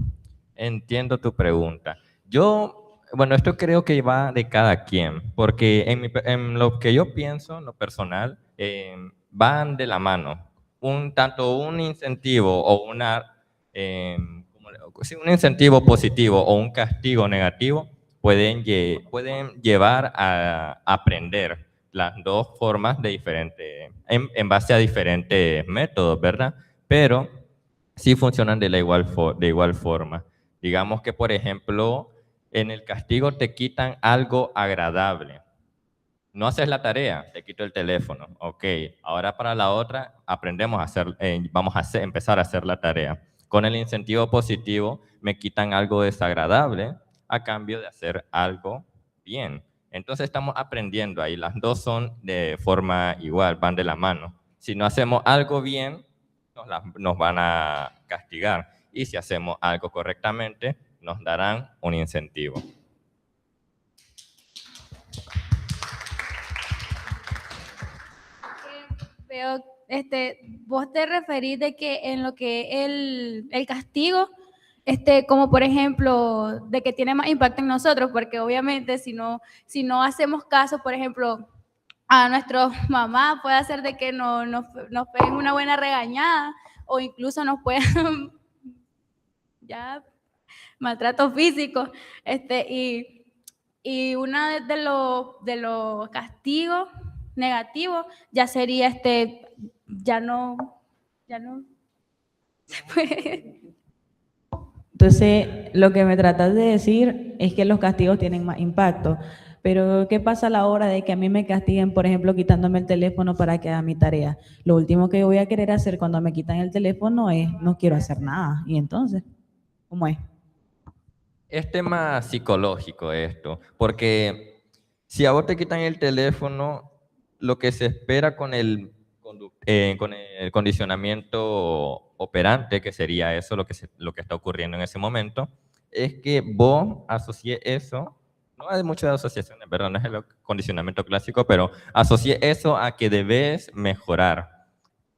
Entiendo tu pregunta. Yo Bueno, esto creo que va de cada quien, porque en lo que yo pienso, en lo personal, van de la mano. Tanto un incentivo o un incentivo positivo o un castigo negativo pueden llevar a aprender las dos formas en base a diferentes métodos, ¿verdad? Pero sí funcionan de igual forma. Digamos que, por ejemplo, en el castigo te quitan algo agradable. No haces la tarea, te quito el teléfono. Ok, ahora para la otra aprendemos a empezar a hacer la tarea. Con el incentivo positivo me quitan algo desagradable a cambio de hacer algo bien. Entonces estamos aprendiendo ahí. Las dos son de forma igual, van de la mano. Si no hacemos algo bien, nos van a castigar. Y si hacemos algo correctamente, nos darán un incentivo. Veo, vos te referís de que en lo que el castigo, como por ejemplo, de que tiene más impacto en nosotros, porque obviamente si no hacemos caso, por ejemplo, a nuestra mamá, puede hacer de que nos peguen una buena regañada o incluso nos puedan ya maltrato físico, y uno de los castigos negativos ya sería ya no se puede. Entonces, lo que me tratas de decir es que los castigos tienen más impacto. Pero, ¿qué pasa a la hora de que a mí me castiguen, por ejemplo, quitándome el teléfono para que haga mi tarea? Lo último que voy a querer hacer cuando me quitan el teléfono es, no quiero hacer nada. Y entonces, ¿cómo es? Es tema psicológico esto, porque si a vos te quitan el teléfono, lo que se espera con el condicionamiento operante, que sería eso, lo que está ocurriendo en ese momento, es que vos asocies eso, no hay muchas asociaciones, ¿verdad? No es el condicionamiento clásico, pero asocies eso a que debes mejorar,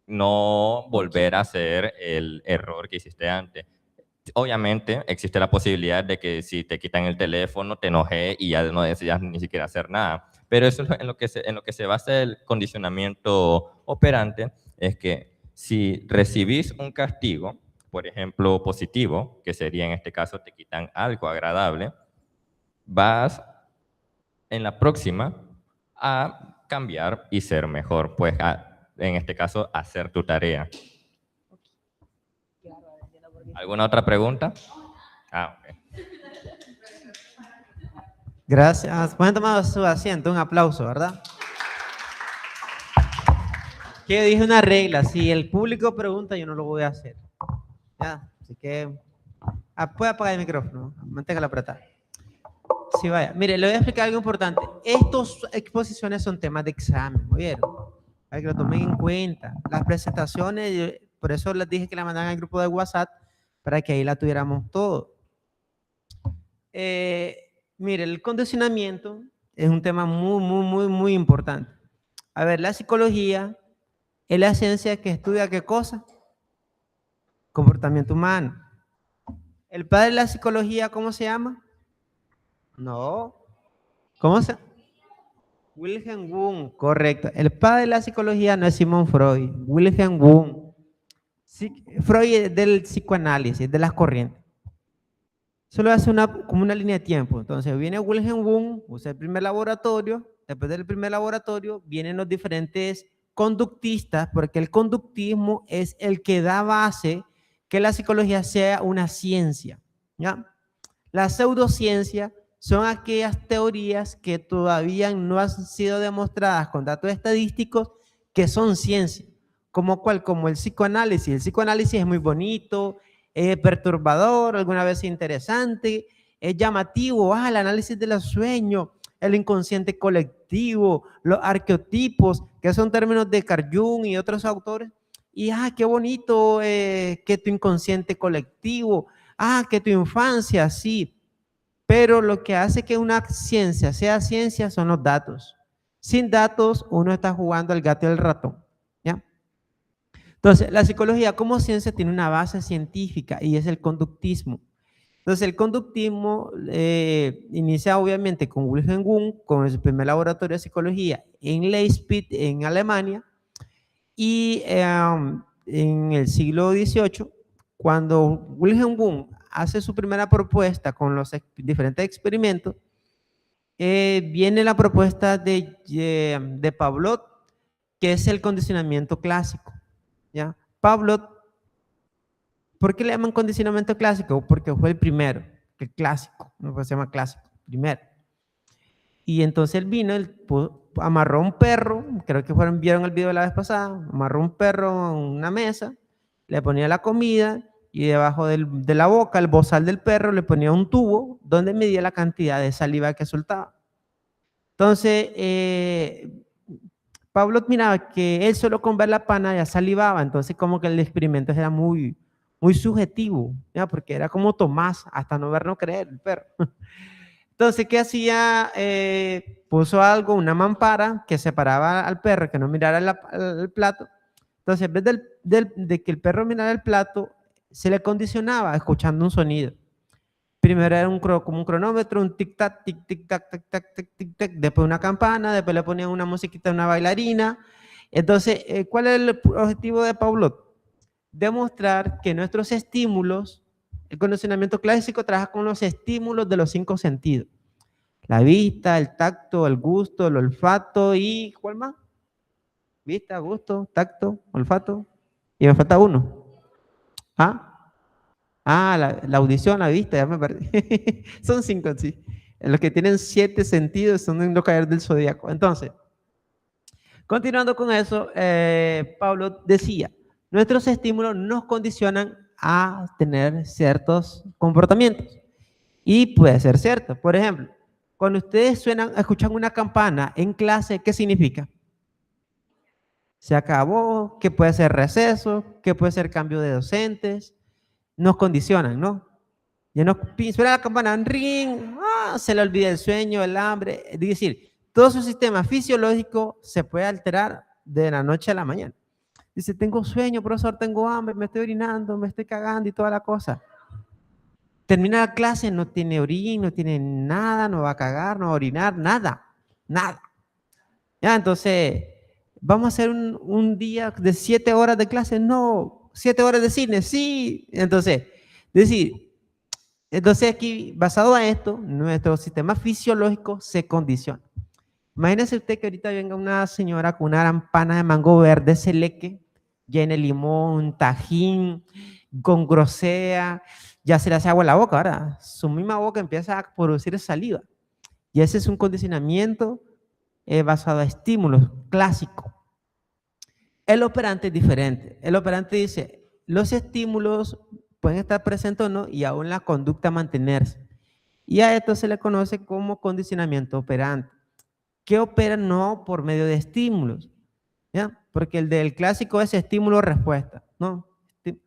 no volver a hacer el error que hiciste antes. Obviamente existe la posibilidad de que si te quitan el teléfono te enojes y ya no deseas ni siquiera hacer nada. Pero eso es en lo que se basa el condicionamiento operante, es que si recibís un castigo, por ejemplo positivo, que sería en este caso te quitan algo agradable, vas en la próxima a cambiar y ser mejor, pues en este caso hacer tu tarea. ¿Alguna otra pregunta? Ok. Gracias. Pueden tomar su asiento, un aplauso, ¿verdad? Que dije una regla, si el público pregunta, yo no lo voy a hacer. Ya, así que puede apagar el micrófono, manténgalo apretado. Sí, vaya. Mire, le voy a explicar algo importante. Estas exposiciones son temas de examen, ¿oyeron? Para que lo tomen en cuenta. Las presentaciones, por eso les dije que la mandaran al grupo de WhatsApp, para que ahí la tuviéramos todo. Mire, el condicionamiento es un tema muy importante. A ver, la psicología es la ciencia que estudia ¿qué cosa? Comportamiento humano. ¿El padre de la psicología cómo se llama? No. ¿Cómo se llama? Wilhelm Wundt, correcto. El padre de la psicología no es Sigmund Freud, Wilhelm Wundt. Freud es del psicoanálisis, de las corrientes. Solo hace como una línea de tiempo. Entonces viene Wilhelm Wundt, usa el primer laboratorio, después del primer laboratorio vienen los diferentes conductistas, porque el conductismo es el que da base que la psicología sea una ciencia, ¿ya? La pseudociencia son aquellas teorías que todavía no han sido demostradas con datos estadísticos que son ciencia. ¿Como cuál? Como el psicoanálisis. El psicoanálisis es muy bonito, es perturbador, alguna vez interesante, es llamativo, el análisis de los sueños, el inconsciente colectivo, los arqueotipos, que son términos de Carl Jung y otros autores, y qué bonito que tu inconsciente colectivo, que tu infancia, sí, pero lo que hace que una ciencia sea ciencia son los datos. Sin datos uno está jugando al gato y al ratón. Entonces, la psicología como ciencia tiene una base científica y es el conductismo. Entonces, el conductismo inicia obviamente con Wilhelm Wundt, con el primer laboratorio de psicología en Leipzig, en Alemania, y en el siglo XVIII, cuando Wilhelm Wundt hace su primera propuesta con los diferentes experimentos, viene la propuesta de Pavlov, que es el condicionamiento clásico, ¿ya? Pavlov, ¿por qué le llaman condicionamiento clásico? Porque fue el primero, el clásico, no se llama clásico, primero. Y entonces él vino, amarró un perro, creo que vieron el video de la vez pasada, amarró un perro en una mesa, le ponía la comida y debajo de la boca, el bozal del perro, le ponía un tubo donde medía la cantidad de saliva que soltaba. Entonces, Pablo miraba que él solo con ver la pana ya salivaba, entonces como que el experimento era muy subjetivo, ¿ya? Porque era como Tomás, hasta no ver, no creer, el perro. Entonces, ¿qué hacía? Puso algo, una mampara que separaba al perro, que no mirara el plato. Entonces, en vez de que el perro mirara el plato, se le condicionaba escuchando un sonido. Primero era como un cronómetro, un tic-tac, tic-tic-tac, tic-tac, tic-tic-tac, después una campana, después le ponían una musiquita de una bailarina. Entonces, ¿cuál es el objetivo de Pavlov? Demostrar que nuestros estímulos, el condicionamiento clásico trabaja con los estímulos de los 5 sentidos. La vista, el tacto, el gusto, el olfato y ¿cuál más? Vista, gusto, tacto, olfato. Y me falta uno. La audición, la vista, ya me perdí. Son 5, sí. Los que tienen 7 sentidos son los caballeros del zodiaco. Entonces, continuando con eso, Pablo decía, nuestros estímulos nos condicionan a tener ciertos comportamientos. Y puede ser cierto. Por ejemplo, cuando ustedes escuchan una campana en clase, ¿qué significa? Se acabó, que puede ser receso, que puede ser cambio de docentes. Nos condicionan, ¿no? Ya no suena la campana, ring, se le olvida el sueño, el hambre. Es decir, todo su sistema fisiológico se puede alterar de la noche a la mañana. Dice, tengo sueño, profesor, tengo hambre, me estoy orinando, me estoy cagando y toda la cosa. Termina la clase, no tiene orín, no tiene nada, no va a cagar, no va a orinar, nada. Ya, entonces, ¿vamos a hacer un día de 7 horas de clase? No. 7 horas de cine, sí. Entonces aquí, basado en esto, nuestro sistema fisiológico se condiciona. Imagínese usted que ahorita venga una señora con una gran pana de mango verde, seleque, llena de limón, tajín, con grosea, ya se le hace agua en la boca, ¿verdad? Su misma boca empieza a producir saliva. Y ese es un condicionamiento basado en estímulos clásicos. El operante es diferente. El operante dice, los estímulos pueden estar presentes o no y aún la conducta mantenerse. Y a esto se le conoce como condicionamiento operante, que opera no por medio de estímulos, ¿ya? Porque el del clásico es estímulo-respuesta, ¿no?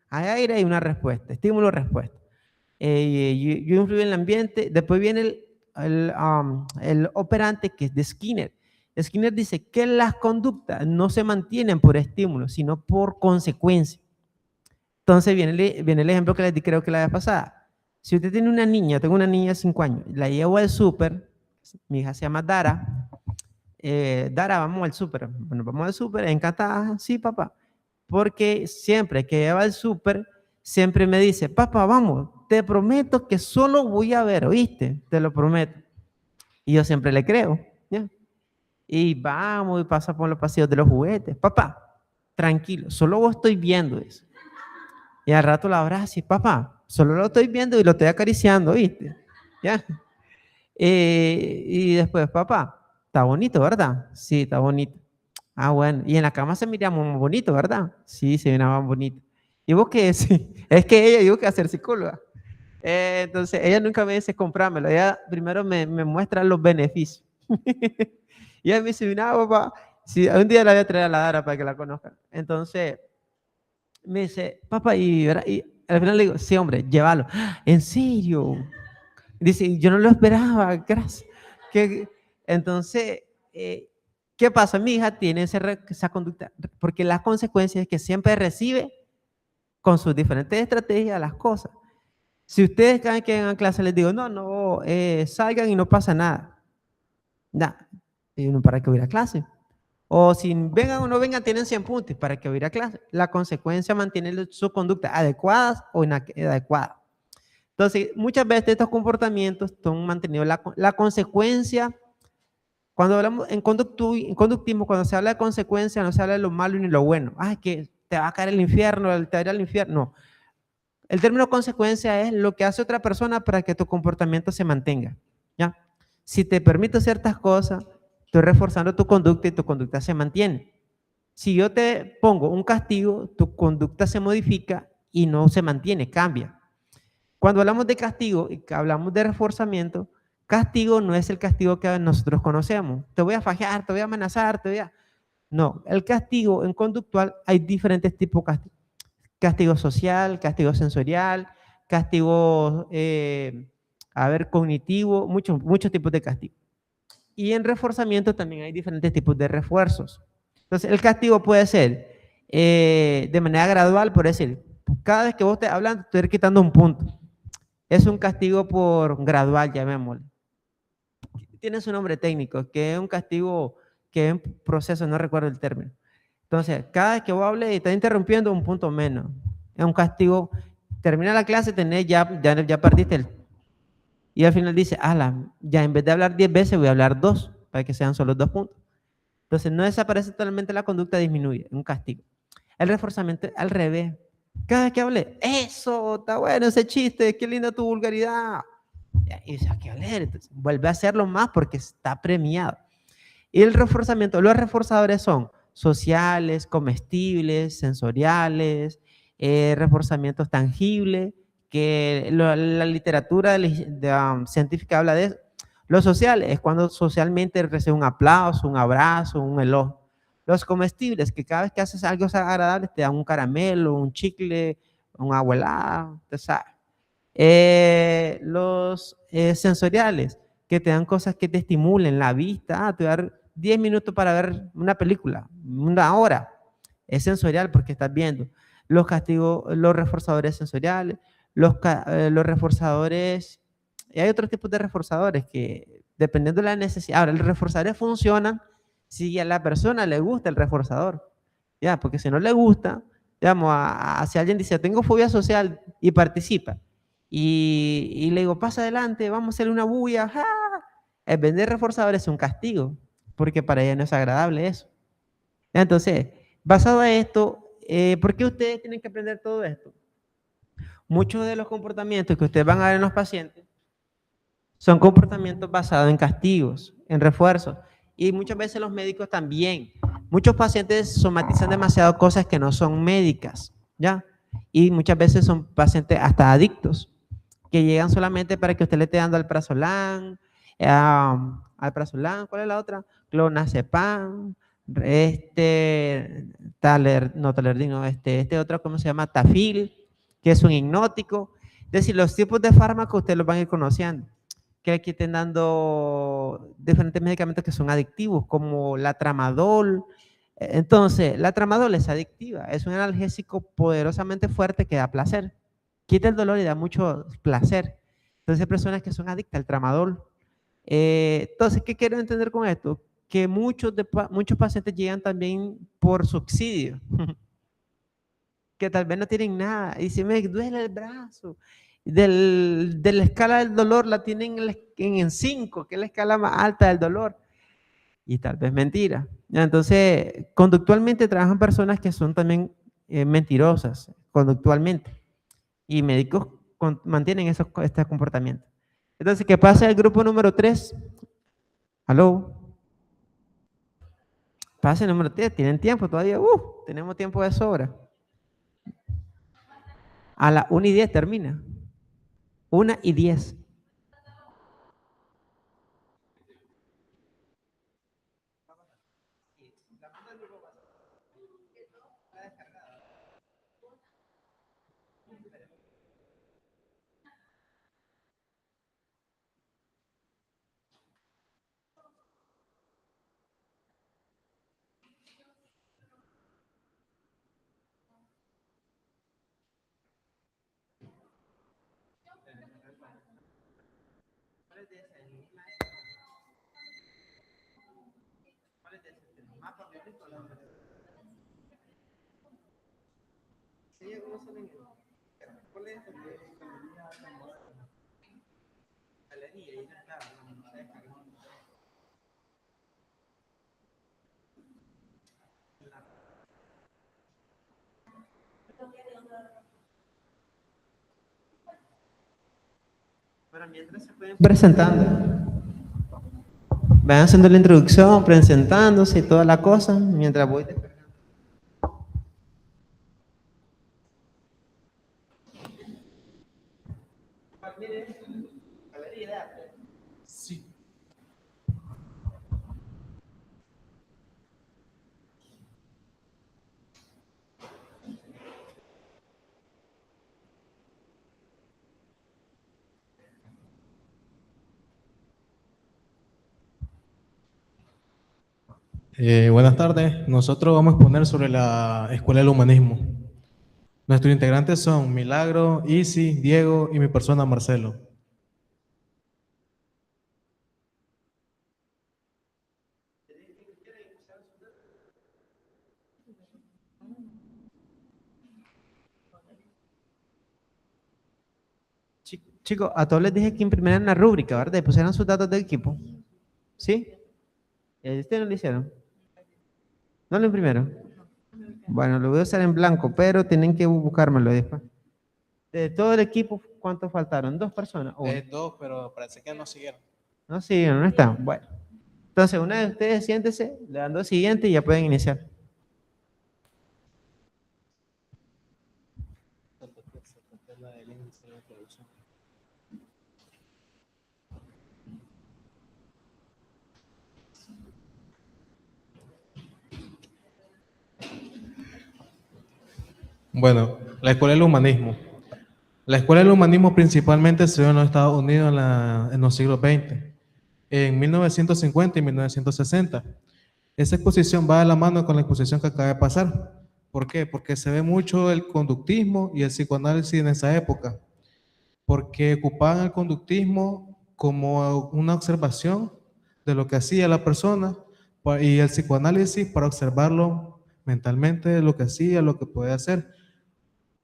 Hay aire y una respuesta, estímulo-respuesta. Yo influyo en el ambiente. Después viene el operante, que es de Skinner. Skinner dice que las conductas no se mantienen por estímulos, sino por consecuencia. Entonces viene el ejemplo que les di, creo que la vez pasada. Si usted tiene una niña, tengo una niña de 5 años, la llevo al súper, mi hija se llama Dara, Dara, vamos al súper. Bueno, vamos al súper, encantada, sí, papá. Porque siempre que lleva al súper, siempre me dice, papá, vamos, te prometo que solo voy a ver, ¿oíste? Te lo prometo. Y yo siempre le creo, ¿ya? Y vamos y pasa por los pasillos de los juguetes. Papá, tranquilo, solo vos estoy viendo eso. Y al rato la abrazo y papá, solo lo estoy viendo y lo estoy acariciando, ¿viste? ¿Ya? Y después, papá, está bonito, ¿verdad? Sí, está bonito. Ah, bueno. Y en la cama se mira muy bonito, ¿verdad? Sí, se mira más bonito. ¿Y vos qué es? Es que ella dijo que hacer psicóloga. Entonces, ella nunca me dice comprármelo. Ella primero me muestra los beneficios. Y ella me dice, mira, papá, si un día la voy a traer a la Dara para que la conozcan. Entonces, me dice, papá, y al final le digo, sí, hombre, llévalo. ¿En serio? Dice, yo no lo esperaba, gracias. Entonces, ¿qué pasa? Mi hija tiene esa conducta, porque las consecuencias es que siempre recibe con sus diferentes estrategias las cosas. Si ustedes cada vez que vengan a clase les digo, no, salgan y no pasa nada. Nada. Y uno, ¿para qué voy a ir a clase? O si vengan o no vengan, tienen 100 puntos. ¿Para qué voy a ir a clase? La consecuencia mantiene su conducta adecuadas o inadecuada. Entonces, muchas veces estos comportamientos son mantenidos. La consecuencia, cuando hablamos en conductismo, cuando se habla de consecuencia, no se habla de lo malo ni lo bueno. Ah, que te va a caer el infierno, te va a ir al infierno. No. El término consecuencia es lo que hace otra persona para que tu comportamiento se mantenga. ¿Ya? Si te permito ciertas cosas, estoy reforzando tu conducta y tu conducta se mantiene. Si yo te pongo un castigo, tu conducta se modifica y no se mantiene, cambia. Cuando hablamos de castigo y hablamos de reforzamiento, castigo no es el castigo que nosotros conocemos. Te voy a fajar, te voy a amenazar, No, el castigo en conductual hay diferentes tipos de castigo. Castigo social, castigo sensorial, castigo, cognitivo, muchos tipos de castigo. Y en reforzamiento también hay diferentes tipos de refuerzos. Entonces, el castigo puede ser de manera gradual, por decir, cada vez que vos estés hablando, te estoy quitando un punto. Es un castigo por gradual, llamémosle. Tiene su nombre técnico, que es un castigo que es un proceso, no recuerdo el término. Entonces, cada vez que vos hables y estás interrumpiendo, un punto menos. Es un castigo. Termina la clase, ya perdiste el... Y al final dice, ya en vez de hablar 10 veces, voy a hablar 2, para que sean solo 2 puntos. Entonces, no desaparece totalmente la conducta, disminuye, un castigo. El reforzamiento al revés. Cada vez que hable, eso, está bueno ese chiste, qué linda tu vulgaridad. Y dice, ¿qué hablar? Entonces, vuelve a hacerlo más porque está premiado. Y el reforzamiento, los reforzadores son sociales, comestibles, sensoriales, reforzamientos tangibles, que la literatura científica habla de eso. Lo social es cuando socialmente recibe un aplauso, un abrazo, un elogio. Los comestibles, que cada vez que haces algo agradable te dan un caramelo, un chicle, un abuelado, te sabes. Los sensoriales, que te dan cosas que te estimulen la vista. Te voy a dar 10 minutos para ver una película, una hora. Es sensorial porque estás viendo. Los castigos, los reforzadores sensoriales, los reforzadores, y hay otros tipos de reforzadores que dependiendo de la necesidad. Ahora, los reforzadores funcionan si a la persona le gusta el reforzador, ya, porque si no le gusta, digamos, si alguien dice, tengo fobia social y participa, y le digo, pasa adelante, vamos a hacerle una bulla, ¡ja! El vender reforzadores es un castigo, porque para ella no es agradable eso. Entonces, basado en esto, ¿por qué ustedes tienen que aprender todo esto? Muchos de los comportamientos que ustedes van a ver en los pacientes son comportamientos basados en castigos, en refuerzos, y muchas veces los médicos también. Muchos pacientes somatizan demasiado cosas que no son médicas, ¿ya? Y muchas veces son pacientes hasta adictos, que llegan solamente para que usted le esté dando alprazolam, ¿cuál es la otra? Clonazepam, este otro, ¿cómo se llama? Tafil, que es un hipnótico. Es decir, los tipos de fármacos ustedes los van a ir conociendo, que aquí estén dando diferentes medicamentos que son adictivos, como la tramadol. Entonces, la tramadol es adictiva, es un analgésico poderosamente fuerte que da placer. Quita el dolor y da mucho placer. Entonces, hay personas que son adictas al tramadol. Entonces, ¿qué quiero entender con esto? Que muchos pacientes llegan también por subsidio, que tal vez no tienen nada, y si me duele el brazo, de la escala del dolor la tienen en 5, que es la escala más alta del dolor, y tal vez mentira. Entonces, conductualmente trabajan personas que son también mentirosas, conductualmente, y médicos mantienen este comportamiento. Entonces, ¿qué pasa el grupo número 3? ¿Aló? Pase el número 3, tienen tiempo todavía, tenemos tiempo de sobra. A las 1:10 termina. 1:10. Pero mientras se pueden presentando. Van haciendo la introducción, presentándose y toda la cosa, mientras voy descargando. Sí. Buenas tardes. Nosotros vamos a exponer sobre la Escuela del Humanismo. Nuestros integrantes son Milagro, Isi, Diego y mi persona Marcelo. Chicos, a todos les dije que imprimieran la rúbrica, ¿verdad? Y pusieran sus datos del equipo. ¿Sí? ¿Ustedes no lo hicieron? ¿No lo imprimieron? Bueno, lo voy a usar en blanco, pero tienen que buscármelo después. De todo el equipo, ¿cuántos faltaron? ¿2 personas? Dos, pero parece que no siguieron. No siguieron, no están. Bueno. Entonces, una de ustedes siéntese, le dan dos siguiente y ya pueden iniciar. Bueno, la Escuela del Humanismo. La Escuela del Humanismo principalmente se dio en los Estados Unidos en los siglos XX, en 1950 y 1960. Esa exposición va de la mano con la exposición que acaba de pasar. ¿Por qué? Porque se ve mucho el conductismo y el psicoanálisis en esa época, porque ocupaban el conductismo como una observación de lo que hacía la persona y el psicoanálisis para observarlo mentalmente, lo que hacía, lo que podía hacer.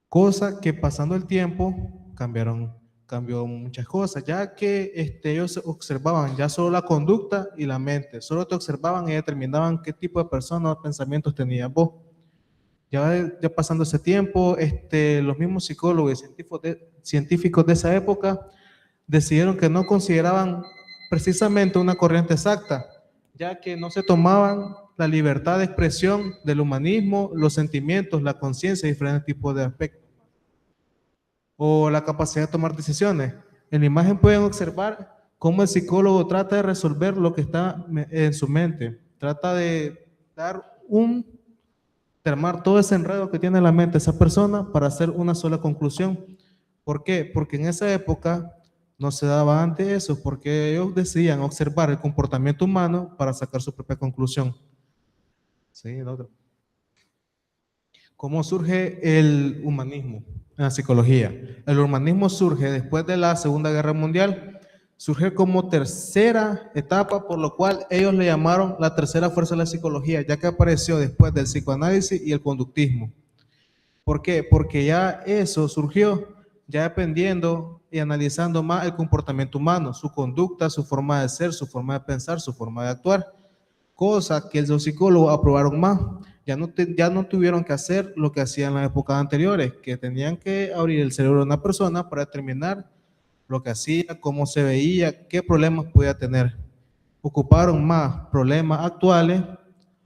Cosa que pasando el tiempo cambió muchas cosas, ya que ellos observaban ya solo la conducta y la mente, solo te observaban y determinaban qué tipo de personas o pensamientos tenías vos. Ya pasando ese tiempo, los mismos psicólogos y científicos de esa época decidieron que no consideraban precisamente una corriente exacta, ya que no se tomaban la libertad de expresión del humanismo, los sentimientos, la conciencia y diferentes tipos de aspectos, o la capacidad de tomar decisiones. En la imagen pueden observar cómo el psicólogo trata de resolver lo que está en su mente, trata de armar todo ese enredo que tiene en la mente esa persona para hacer una sola conclusión. ¿Por qué? Porque en esa época no se daba antes eso, porque ellos decidían observar el comportamiento humano para sacar su propia conclusión. Sí, el otro. ¿Cómo surge el humanismo en la psicología? El humanismo surge después de la Segunda Guerra Mundial, surge como tercera etapa, por lo cual ellos le llamaron la tercera fuerza de la psicología, ya que apareció después del psicoanálisis y el conductismo. ¿Por qué? Porque ya eso surgió ya dependiendo y analizando más el comportamiento humano, su conducta, su forma de ser, su forma de pensar, su forma de actuar, cosa que los psicólogos aprobaron más. Ya no tuvieron que hacer lo que hacían en las épocas anteriores, que tenían que abrir el cerebro de una persona para determinar lo que hacía, cómo se veía, qué problemas podía tener. Ocuparon más problemas actuales,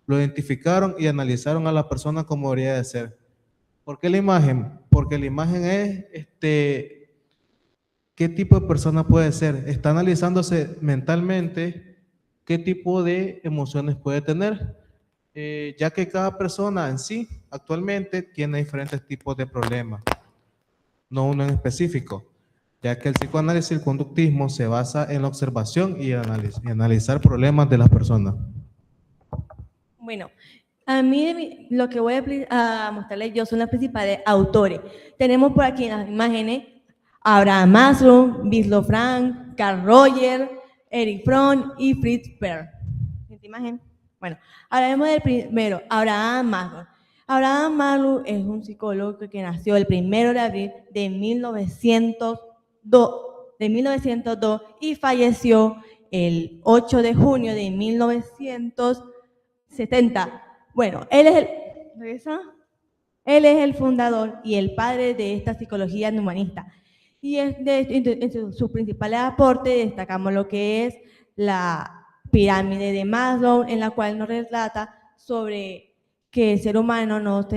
lo identificaron y analizaron a la persona como debería de ser. ¿Por qué la imagen? Porque la imagen es qué tipo de persona puede ser. Está analizándose mentalmente qué tipo de emociones puede tener, ya que cada persona en sí actualmente tiene diferentes tipos de problemas, no uno en específico, ya que el psicoanálisis y el conductismo se basa en la observación y analizar problemas de las personas. Bueno, a mí lo que voy a mostrarles yo son los principales autores. Tenemos por aquí en las imágenes Abraham Maslow, Víctor Frank, Carl Rogers, Eric Fromm y Fritz Perls. ¿Esta imagen? Bueno, hablaremos del primero, Abraham Maslow. Abraham Maslow es un psicólogo que nació el 1 de abril de 1902 y falleció el 8 de junio de 1970. Bueno, él es el fundador y el padre de esta psicología humanista. Y entre sus principales aportes destacamos lo que es la pirámide de Maslow, en la cual nos relata sobre que el ser humano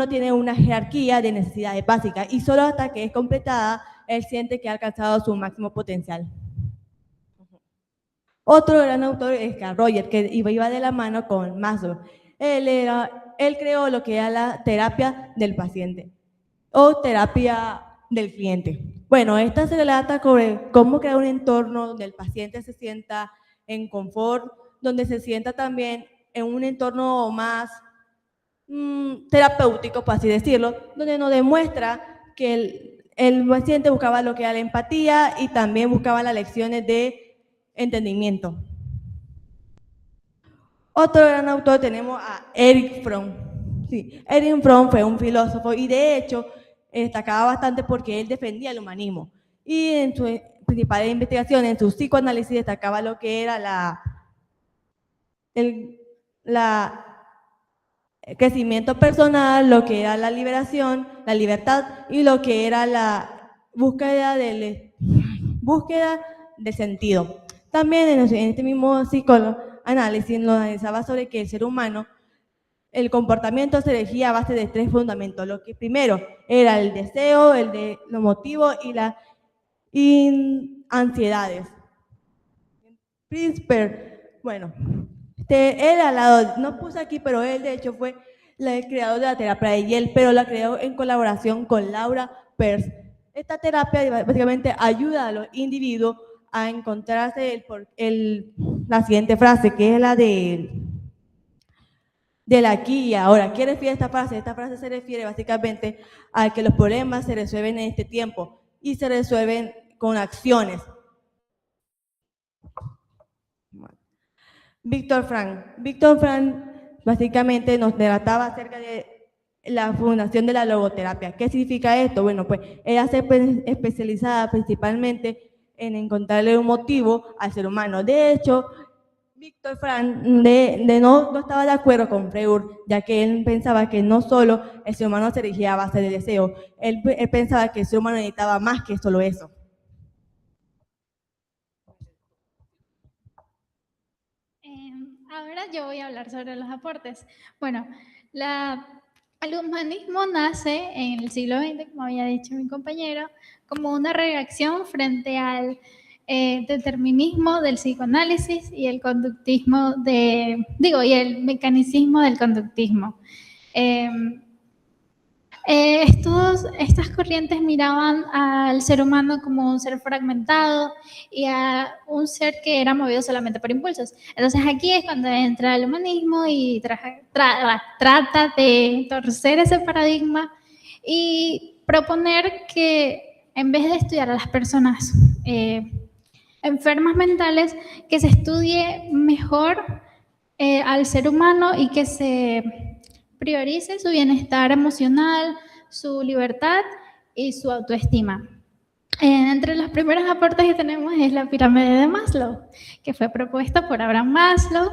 tiene una jerarquía de necesidades básicas y solo hasta que es completada, él siente que ha alcanzado su máximo potencial. Otro gran autor es Carl Rogers, que iba de la mano con Maslow. Él creó lo que era la terapia del paciente o terapia del cliente. Bueno, esta se relata sobre cómo crear un entorno donde el paciente se sienta en confort, donde se sienta también en un entorno más terapéutico, por así decirlo, donde nos demuestra que el paciente buscaba lo que era la empatía y también buscaba las lecciones de entendimiento. Otro gran autor tenemos a Eric Fromm. Sí, Eric Fromm fue un filósofo y de hecho destacaba bastante porque él defendía el humanismo. Y en sus principales investigaciones, en su psicoanálisis, destacaba lo que era el crecimiento personal, lo que era la liberación, la libertad y lo que era la búsqueda del sentido. También en este mismo psicoanálisis lo analizaba sobre que el ser humano, el comportamiento se regía a base de 3 fundamentos. Lo que primero era el deseo, los motivos y las ansiedades. Prisper, bueno, él al lado, no puse aquí, pero él de hecho fue el creador de la terapia de Yale, pero la creó en colaboración con Laura Perls. Esta terapia básicamente ayuda a los individuos a encontrarse la siguiente frase, que es la del aquí y ahora. ¿Qué refiere esta frase? Esta frase se refiere básicamente a que los problemas se resuelven en este tiempo y se resuelven con acciones. Víctor Frank básicamente nos relataba acerca de la fundación de la logoterapia. ¿Qué significa esto? Bueno, pues ella se especializada principalmente en encontrarle un motivo al ser humano. De hecho, Víctor Frank no estaba de acuerdo con Freud, ya que él pensaba que no solo el ser humano se regía a base de deseo, él pensaba que el ser humano necesitaba más que solo eso. Ahora yo voy a hablar sobre los aportes. Bueno, el humanismo nace en el siglo XX, como había dicho mi compañero, como una reacción frente al determinismo del psicoanálisis y el conductismo y el mecanicismo del conductismo. Estas corrientes miraban al ser humano como un ser fragmentado y a un ser que era movido solamente por impulsos. Entonces aquí es cuando entra el humanismo y trata de torcer ese paradigma y proponer que en vez de estudiar a las personas enfermas mentales, que se estudie mejor al ser humano y que se priorice su bienestar emocional, su libertad y su autoestima. Entre los primeros aportes que tenemos es la pirámide de Maslow, que fue propuesta por Abraham Maslow.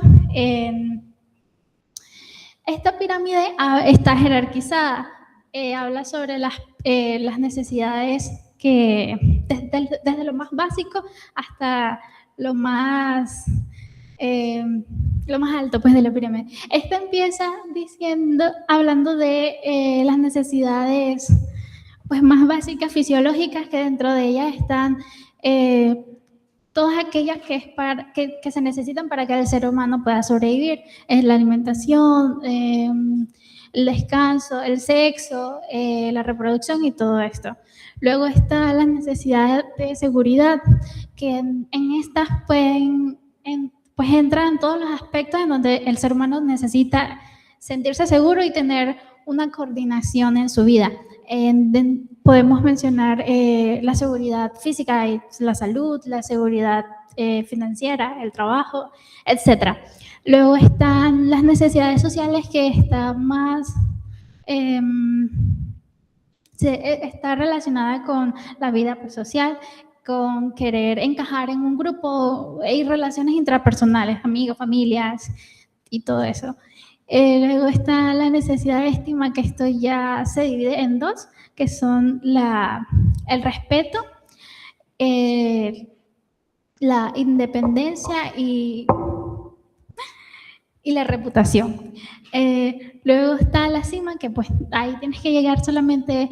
Esta pirámide está jerarquizada, habla sobre las necesidades que desde lo más básico hasta lo más alto pues de la pirámide. Esta empieza hablando de las necesidades pues más básicas fisiológicas, que dentro de ellas están todas aquellas que se necesitan para que el ser humano pueda sobrevivir. Es la alimentación, el descanso, el sexo, la reproducción y todo esto. Luego están las necesidades de seguridad, que en estas pues entran todos los aspectos en donde el ser humano necesita sentirse seguro y tener una coordinación en su vida. Podemos mencionar la seguridad física, y la salud, la seguridad financiera, el trabajo, etc. Luego están las necesidades sociales, que están más... está relacionada con la vida social, con querer encajar en un grupo y relaciones intrapersonales, amigos, familias y todo eso. Luego está la necesidad de estima, que esto ya se divide en dos, que son el respeto, la independencia y la reputación. Luego está la cima, que pues ahí tienes que llegar solamente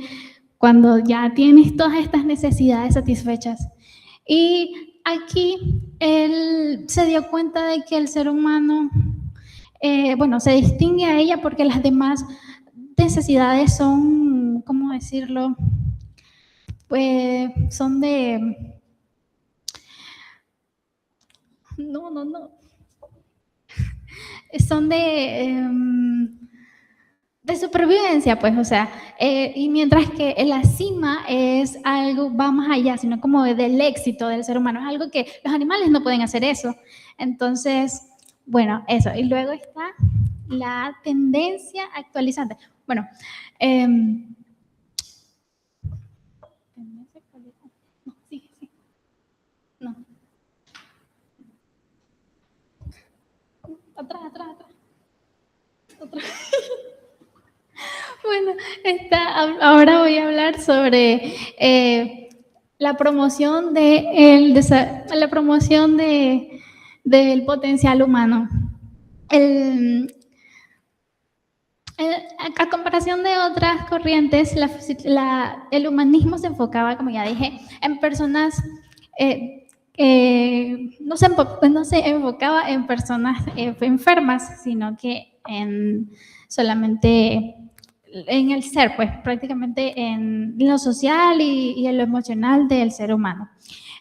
cuando ya tienes todas estas necesidades satisfechas. Y aquí él se dio cuenta de que el ser humano, se distingue a ella porque las demás necesidades son, ¿cómo decirlo? Pues son de... Son de supervivencia, pues, o sea, y mientras que la cima es algo, va más allá, sino como del éxito del ser humano, es algo que los animales no pueden hacer eso. Entonces, bueno, eso. Y luego está la tendencia actualizante. Bueno, Atrás. Bueno, ahora voy a hablar sobre la promoción del potencial humano. A comparación de otras corrientes, el humanismo se enfocaba, como ya dije, en personas, no se enfocaba en personas enfermas, sino que solamente en el ser, pues prácticamente en lo social y en lo emocional del ser humano.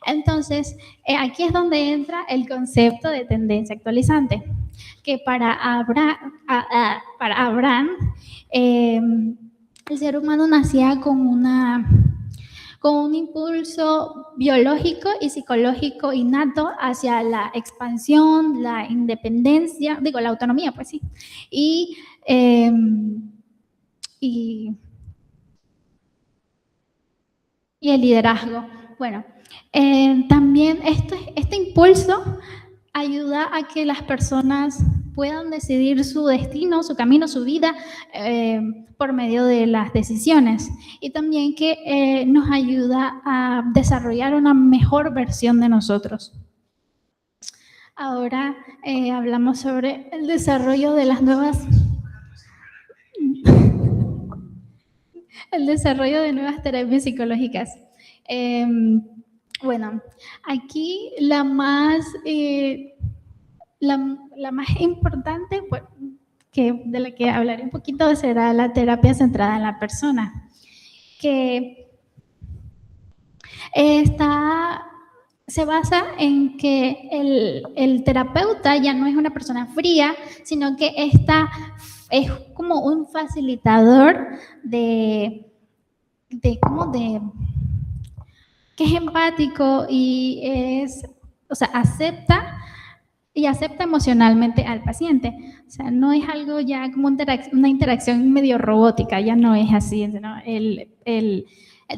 Entonces, aquí es donde entra el concepto de tendencia actualizante, que para Abraham, el ser humano nacía con un impulso biológico y psicológico innato hacia la expansión, la independencia, la autonomía, pues sí, y el liderazgo. Bueno, también este impulso ayuda a que las personas puedan decidir su destino, su camino, su vida por medio de las decisiones, y también que nos ayuda a desarrollar una mejor versión de nosotros. Ahora hablamos sobre el desarrollo de las nuevas terapias psicológicas. Bueno, aquí la más importante, pues, de la que hablaré un poquito, será la terapia centrada en la persona, que se basa en que el terapeuta ya no es una persona fría, sino que es como un facilitador que es empático y acepta emocionalmente al paciente. O sea, no es algo ya como una interacción medio robótica, ya no es así, ¿no? El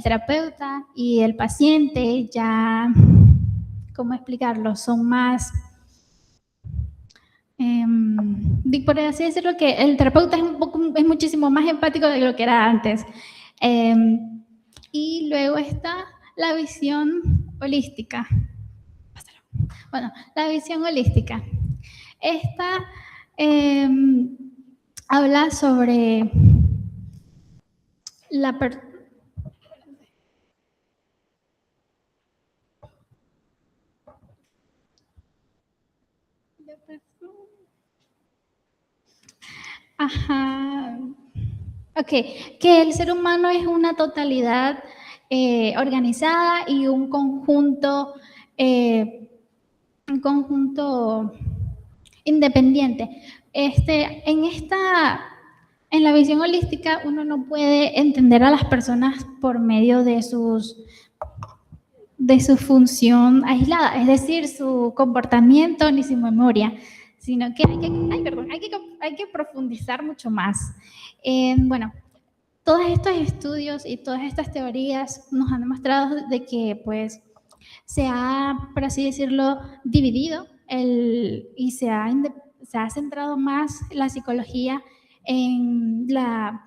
terapeuta y el paciente ya, ¿cómo explicarlo? Son más, por así decirlo, que el terapeuta es muchísimo más empático de lo que era antes. Y luego está la visión holística. Bueno, la visión holística. Esta habla sobre la persona. Ajá. Ok, que el ser humano es una totalidad organizada y un conjunto independiente. En en la visión holística uno no puede entender a las personas por medio de su función aislada, es decir, su comportamiento ni su memoria, sino que hay que profundizar mucho más. Bueno, todos estos estudios y todas estas teorías nos han demostrado de que, pues, se ha, por así decirlo, dividido y se ha centrado más la psicología en la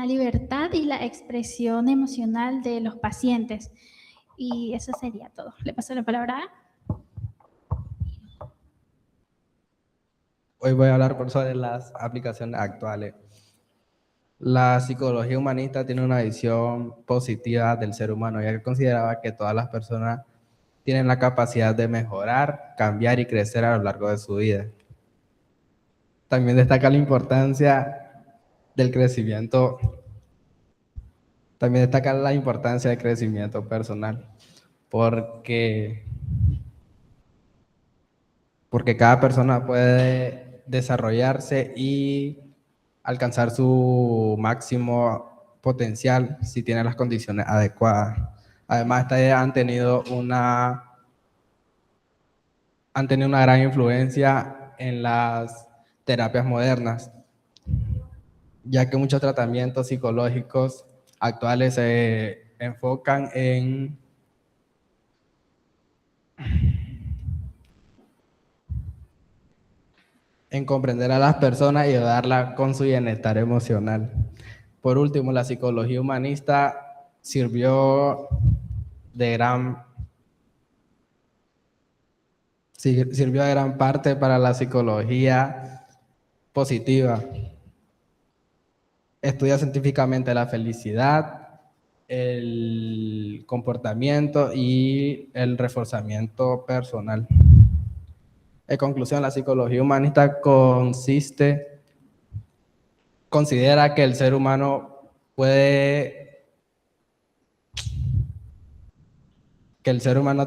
libertad y la expresión emocional de los pacientes. Y eso sería todo. Le paso la palabra a... Hoy voy a hablar sobre las aplicaciones actuales. La psicología humanista tiene una visión positiva del ser humano, ya que consideraba que todas las personas tienen la capacidad de mejorar, cambiar y crecer a lo largo de su vida. También destaca la importancia del crecimiento. También destaca la importancia del crecimiento personal, porque cada persona puede desarrollarse y alcanzar su máximo potencial si tiene las condiciones adecuadas. Además, esta idea han tenido una gran influencia en las terapias modernas, ya que muchos tratamientos psicológicos actuales se enfocan en comprender a las personas y ayudarlas con su bienestar emocional. Por último, la psicología humanista sirvió de gran parte para la psicología positiva. Estudia científicamente la felicidad, el comportamiento y el reforzamiento personal. En conclusión, la psicología humanista considera que el ser humano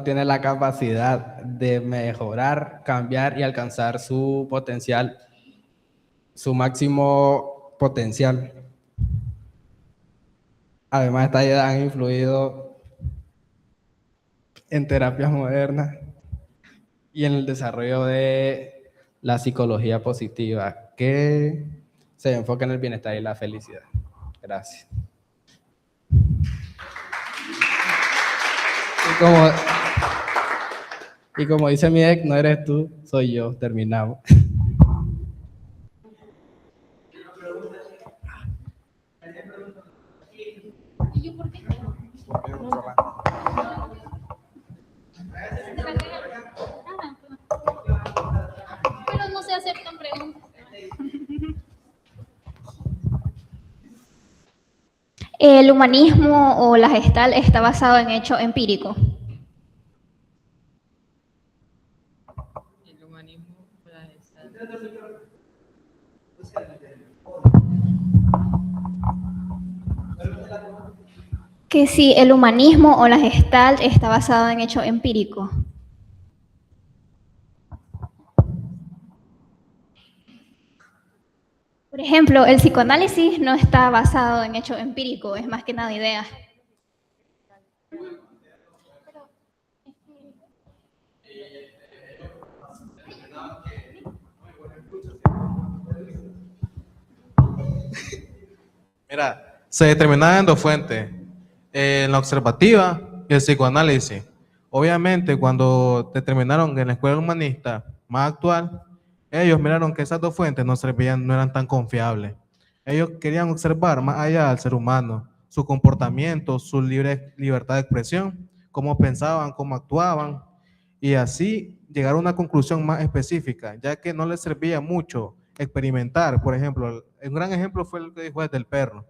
tiene la capacidad de mejorar, cambiar y alcanzar su potencial, su máximo potencial. Además, estas ideas han influido en terapias modernas y en el desarrollo de la psicología positiva, que se enfoca en el bienestar y la felicidad. Gracias. Y como dice mi ex, no eres tú, soy yo. Terminamos. ¿Y yo por qué? Pero no se aceptan preguntas. ¿El humanismo o la Gestalt está basado en hecho empírico? El humanismo o la Gestalt. Que si el humanismo o la Gestalt está basado en hecho empírico. Por ejemplo, el psicoanálisis no está basado en hecho empírico, es más que nada ideas. Mira, se determinaban en dos fuentes, en la observativa y el psicoanálisis. Obviamente, cuando determinaron en la escuela humanista más actual, ellos miraron que esas dos fuentes no servían, no eran tan confiables. Ellos querían observar más allá del ser humano, su comportamiento, su libertad de expresión, cómo pensaban, cómo actuaban, y así llegar a una conclusión más específica, ya que no les servía mucho experimentar. Por ejemplo, un gran ejemplo fue el que dijo del perro.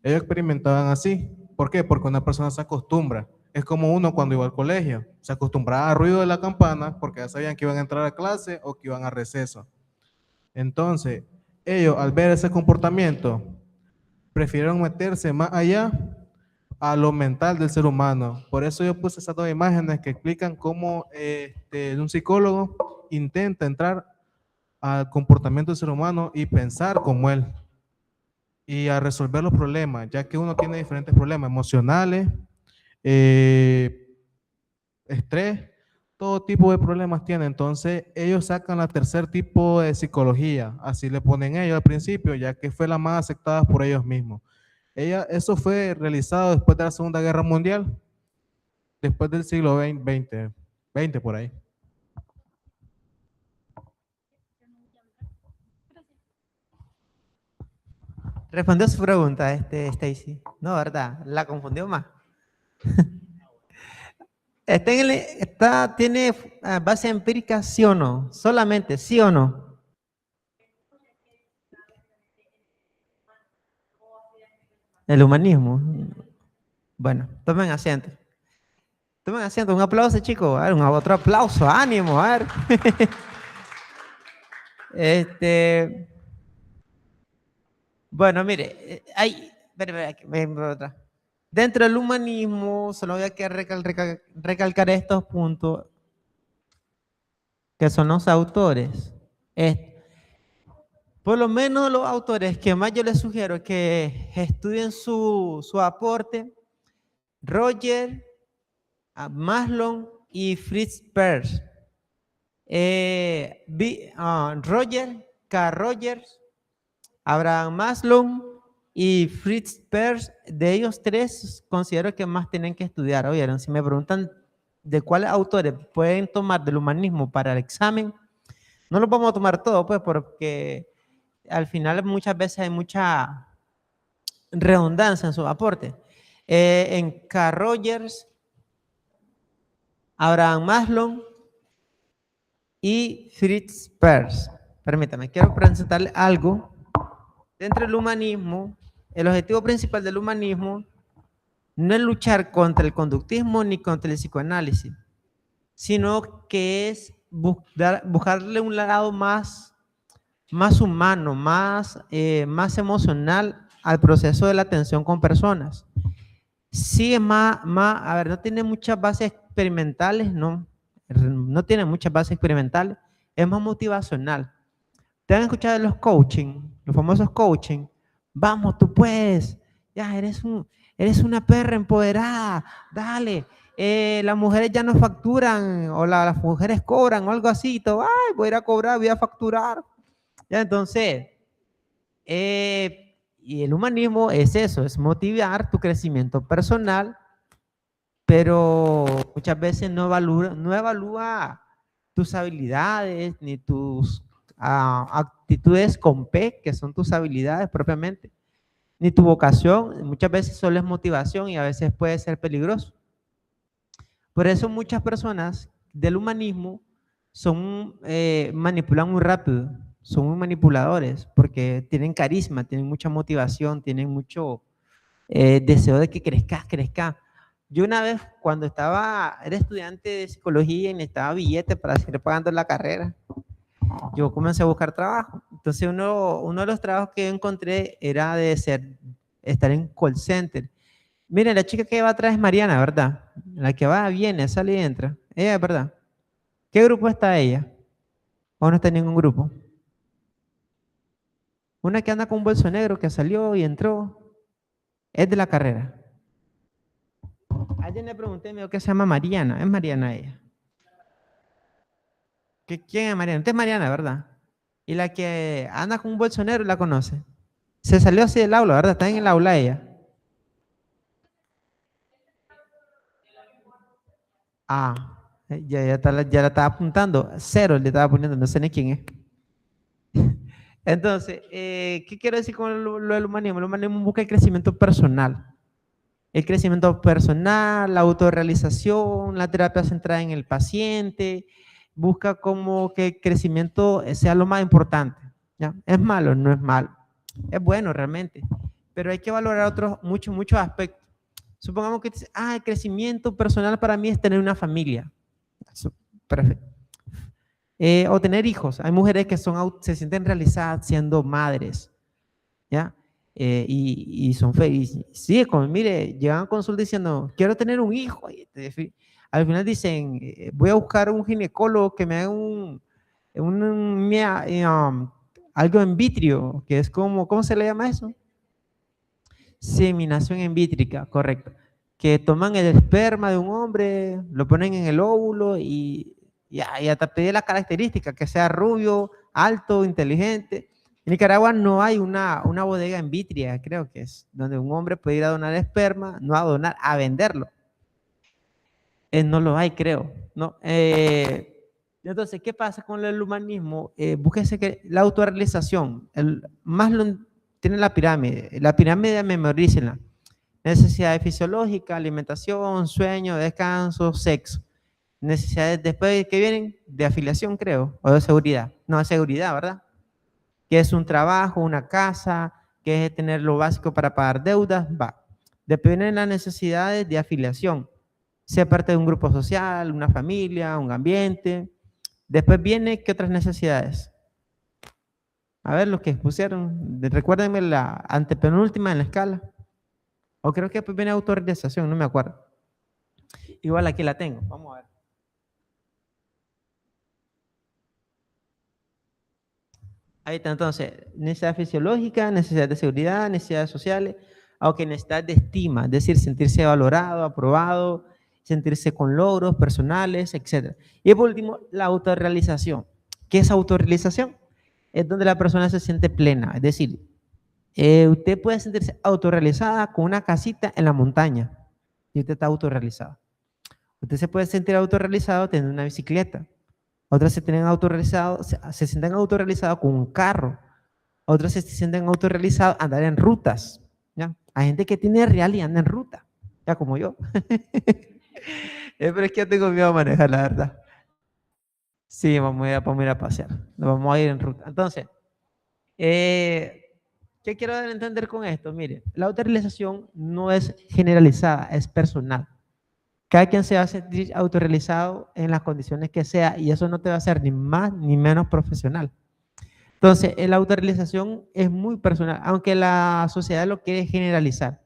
Ellos experimentaban así. ¿Por qué? Porque una persona se acostumbra. Es como uno cuando iba al colegio, se acostumbraba al ruido de la campana porque ya sabían que iban a entrar a clase o que iban a receso. Entonces, ellos al ver ese comportamiento, prefirieron meterse más allá a lo mental del ser humano. Por eso yo puse esas dos imágenes que explican cómo un psicólogo intenta entrar al comportamiento del ser humano y pensar como él y a resolver los problemas, ya que uno tiene diferentes problemas emocionales, estrés, todo tipo de problemas tiene. Entonces ellos sacan la tercer tipo de psicología, así le ponen ellos al principio, ya que fue la más aceptada por ellos mismos. Eso fue realizado después de la Segunda Guerra Mundial, después del siglo XX por ahí. Respondió su pregunta, Stacy. No, ¿verdad? La confundió más. ¿Tiene base empírica, sí o no? Solamente, sí o no. El humanismo. Bueno, tomen asiento. Tomen asiento. Un aplauso, chicos. A ver, otro aplauso. Ánimo, a ver. Bueno, mire, dentro del humanismo, solo voy a recalcar estos puntos, que son los autores. Por lo menos los autores que más yo les sugiero que estudien su aporte, Roger, Maslow y Fritz Perls. Roger, Carl Rogers, Abraham Maslow y Fritz Perls, de ellos tres considero que más tienen que estudiar. ¿Oyeron? Si me preguntan de cuáles autores pueden tomar del humanismo para el examen, no lo vamos a tomar todo, pues, porque al final muchas veces hay mucha redundancia en su aporte. En Carl Rogers, Abraham Maslow y Fritz Perls. Permítame, quiero presentarle algo. Dentro del humanismo, el objetivo principal del humanismo no es luchar contra el conductismo ni contra el psicoanálisis, sino que es buscarle un lado más humano, más emocional al proceso de la atención con personas. Sí, es no tiene muchas bases experimentales, no tiene muchas bases experimentales, es más motivacional. ¿Te han escuchado de los coaching, los famosos coaching? Vamos, tú puedes, ya eres una perra empoderada, dale. Las mujeres ya no facturan, o las mujeres cobran, o algo así, todo, ay, voy a ir a cobrar, voy a facturar. Ya, entonces, y el humanismo es eso, es motivar tu crecimiento personal, pero muchas veces no evalúa tus habilidades, ni tus actitudes con P, que son tus habilidades propiamente, ni tu vocación. Muchas veces solo es motivación y a veces puede ser peligroso. Por eso muchas personas del humanismo manipulan muy rápido, son muy manipuladores, porque tienen carisma, tienen mucha motivación, tienen mucho deseo de que crezca. Yo una vez, cuando era estudiante de psicología y necesitaba billetes para seguir pagando la carrera, yo comencé a buscar trabajo. Entonces uno de los trabajos que yo encontré era de estar en call center. Miren, la chica que va atrás es Mariana, ¿verdad? La que va, viene, sale y entra. Ella, ¿verdad? ¿Qué grupo está ella? ¿O no está en ningún grupo? Una que anda con un bolso negro que salió y entró, es de la carrera. Ayer le pregunté, me dijo que se llama Mariana. Es Mariana ella. ¿Quién es Mariana? Usted es Mariana, ¿verdad? Y la que anda con un bolso negro la conoce. Se salió así del aula, ¿verdad? Está en el aula ella. Ya la estaba apuntando. 0 le estaba poniendo, no sé ni quién es. Entonces, ¿qué quiero decir con lo del humanismo? El humanismo busca el crecimiento personal. El crecimiento personal, la autorrealización, la terapia centrada en el paciente, busca como que el crecimiento sea lo más importante. ¿Ya? ¿Es malo? No es malo. Es bueno realmente, pero hay que valorar muchos aspectos. Supongamos que dice, el crecimiento personal para mí es tener una familia. Perfecto. O tener hijos. Hay mujeres que se sienten realizadas siendo madres, ¿ya? Y son felices. Sí, mire, llegan a consulta diciendo, quiero tener un hijo. Al final dicen, voy a buscar un ginecólogo que me haga algo en vitrio, que es como, ¿cómo se le llama eso? Seminación en vítrica, correcto. Que toman el esperma de un hombre, lo ponen en el óvulo y hasta pedir las características, que sea rubio, alto, inteligente. En Nicaragua no hay una bodega en vitria, creo que es, donde un hombre puede ir a donar esperma, no a donar, a venderlo. No lo hay, creo. ¿No? Entonces, ¿qué pasa con el humanismo? Búsquese que la autorrealización, tiene la pirámide memorícenla. Necesidades fisiológicas, alimentación, sueño, descanso, sexo. Necesidades después que vienen de afiliación, creo, o de seguridad. No, de seguridad, ¿verdad? Que es un trabajo, una casa, que es tener lo básico para pagar deudas, va. Después vienen las necesidades de afiliación. Ser parte de un grupo social, una familia, un ambiente. Después viene, ¿qué otras necesidades? A ver, los que pusieron, recuérdenme la antepenúltima en la escala. O creo que después viene autorrealización, no me acuerdo. Igual aquí la tengo, vamos a ver. Ahí está, entonces, necesidad fisiológica, necesidad de seguridad, necesidades sociales, aunque necesidad de estima, es decir, sentirse valorado, aprobado, sentirse con logros personales, etc. Y por último, la autorrealización. ¿Qué es autorrealización? Es donde la persona se siente plena, es decir, usted puede sentirse autorrealizada con una casita en la montaña y usted está autorrealizado. Usted se puede sentir autorrealizado teniendo una bicicleta. Otros se sienten autorrealizados con un carro. Otros se sienten autorrealizados andar en rutas. ¿Ya? Hay gente que tiene real y anda en ruta, ya como yo. Pero es que yo tengo miedo a manejar, la verdad. Sí, vamos a ir a pasear. Nos vamos a ir en ruta. Entonces, ¿qué quiero dar a entender con esto? Mire, la autorrealización no es generalizada, es personal. Cada quien se va a sentir autorrealizado en las condiciones que sea y eso no te va a hacer ni más ni menos profesional. Entonces, la autorrealización es muy personal, aunque la sociedad lo quiere generalizar.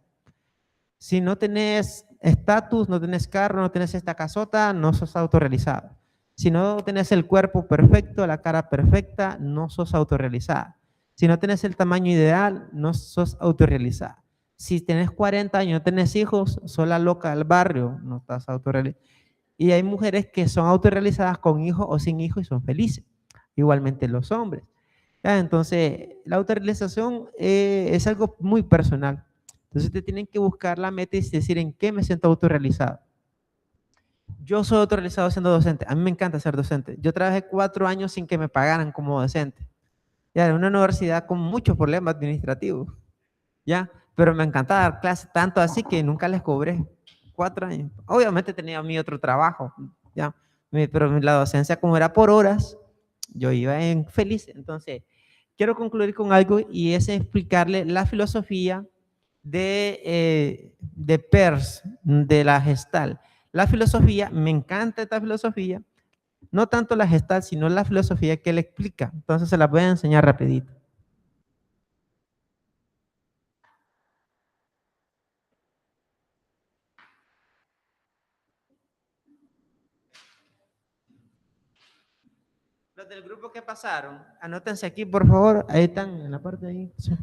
Si no tenés estatus, no tenés carro, no tenés esta casota, no sos autorrealizado. Si no tenés el cuerpo perfecto, la cara perfecta, no sos autorrealizada. Si no tenés el tamaño ideal, no sos autorrealizada. Si tenés 40 años y no tenés hijos, sos la loca del barrio, no estás autorrealizada. Y hay mujeres que son autorrealizadas con hijos o sin hijos y son felices. Igualmente los hombres. ¿Ya? Entonces, la autorrealización es algo muy personal. Entonces, ustedes tienen que buscar la meta y decir en qué me siento autorrealizado. Yo soy autorrealizado siendo docente. A mí me encanta ser docente. Yo trabajé 4 años sin que me pagaran como docente. Ya, en una universidad con muchos problemas administrativos. ¿Ya? Pero me encantaba dar clases, tanto así que nunca les cobré. 4 años. Obviamente tenía mi otro trabajo, ¿ya? Pero la docencia, como era por horas, yo iba feliz. Entonces, quiero concluir con algo y es explicarle la filosofía de Peirce, de la Gestalt. La filosofía, me encanta esta filosofía, no tanto la Gestalt, sino la filosofía que él explica. Entonces, se la voy a enseñar rapidito. Los del grupo que pasaron, anótense aquí, por favor. Ahí están, en la parte de ahí. Sí.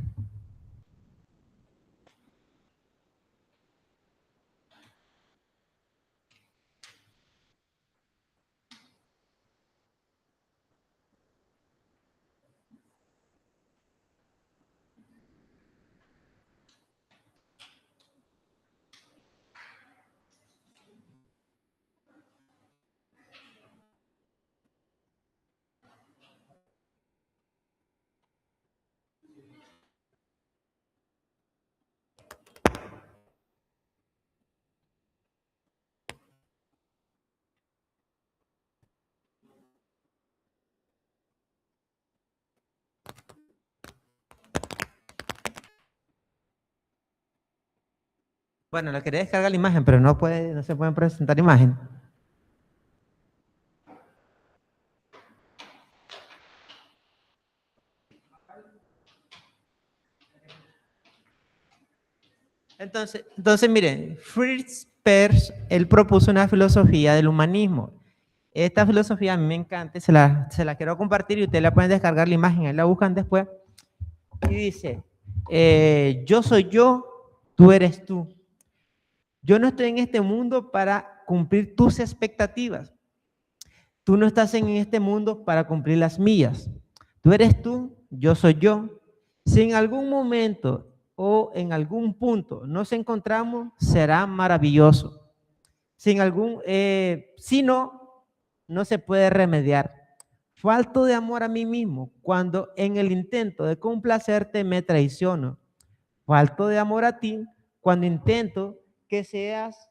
Bueno, le quería descargar la imagen, pero no se pueden presentar imagen. Entonces miren, Fritz Perls, él propuso una filosofía del humanismo. esta filosofía a mí me encanta, se la quiero compartir y ustedes la pueden descargar la imagen, ahí la buscan después. Y dice, yo soy yo, tú eres tú. Yo no estoy en este mundo para cumplir tus expectativas. Tú no estás en este mundo para cumplir las mías. Tú eres tú, yo soy yo. Si en algún momento o en algún punto nos encontramos, será maravilloso. Si no, no se puede remediar. Falto de amor a mí mismo cuando en el intento de complacerte me traiciono. Falto de amor a ti cuando intento que seas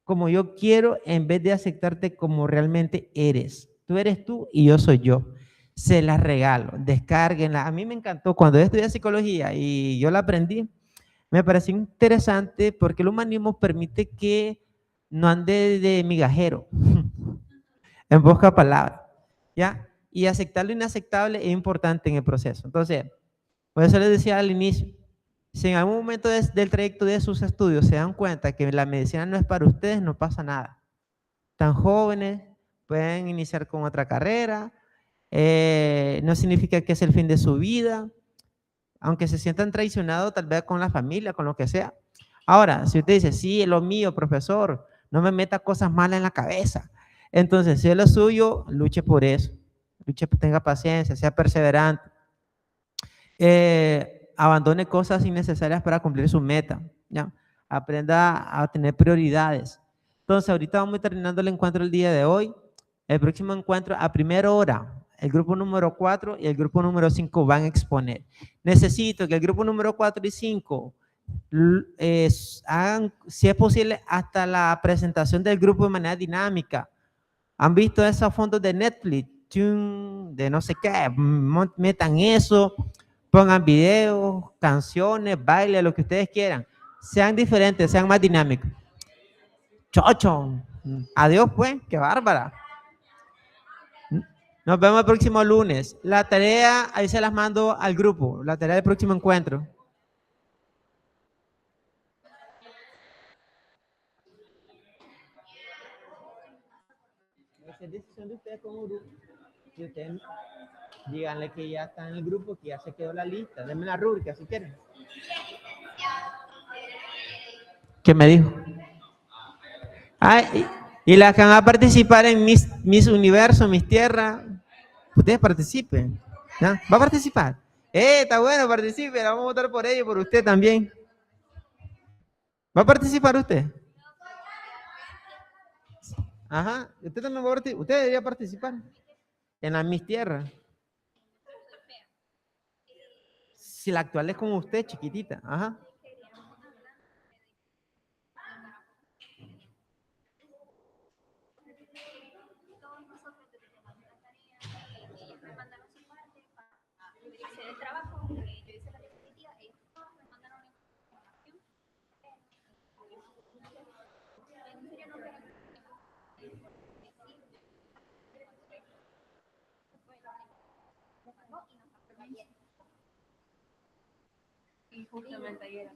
como yo quiero en vez de aceptarte como realmente eres. Tú eres tú y yo soy yo. Se las regalo, descárguenla. A mí me encantó cuando yo estudié psicología y yo la aprendí. Me pareció interesante porque el humanismo permite que no ande de migajero, en pocas palabras, ¿ya? Y aceptar lo inaceptable es importante en el proceso. Entonces, por eso les decía al inicio, si en algún momento del trayecto de sus estudios se dan cuenta que la medicina no es para ustedes, no pasa nada. Tan jóvenes, pueden iniciar con otra carrera, no significa que es el fin de su vida, aunque se sientan traicionados tal vez con la familia, con lo que sea. Ahora, si usted dice, sí, es lo mío, profesor, no me meta cosas malas en la cabeza. Entonces, si es lo suyo, luche por eso. Luche, tenga paciencia, sea perseverante. Abandone cosas innecesarias para cumplir su meta. ¿Ya? Aprenda a tener prioridades. Entonces, ahorita vamos terminando el encuentro el día de hoy. El próximo encuentro a primera hora, el grupo número 4 y el grupo número 5 van a exponer. Necesito que el grupo número 4 y 5 hagan, si es posible, hasta la presentación del grupo de manera dinámica. ¿Han visto esos fondos de Netflix? De no sé qué, metan eso, pongan videos, canciones, baile, lo que ustedes quieran. Sean diferentes, sean más dinámicos. Chocho, adiós pues, qué bárbara. Nos vemos el próximo lunes. La tarea, ahí se las mando al grupo, la tarea del próximo encuentro. Es decisión de ustedes como grupo. Si ustedes díganle que ya está en el grupo, que ya se quedó la lista. Denme la rúbrica si quieren. ¿Qué me dijo? Y las que van a participar en Miss Universo, Miss Tierra, ustedes participen. ¿No? ¿Va a participar? Está bueno, participe, vamos a votar por ello, por usted también. ¿Va a participar usted? Ajá, usted también va a participar. Usted debería participar en la Miss Tierra. Si la actual es como usted, chiquitita. Ajá. Y justamente ayer a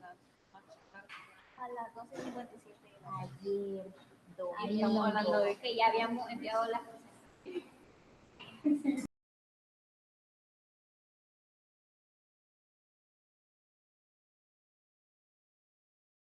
las 12:57. Ayer, Estamos hablando de que ya habíamos enviado las cosas.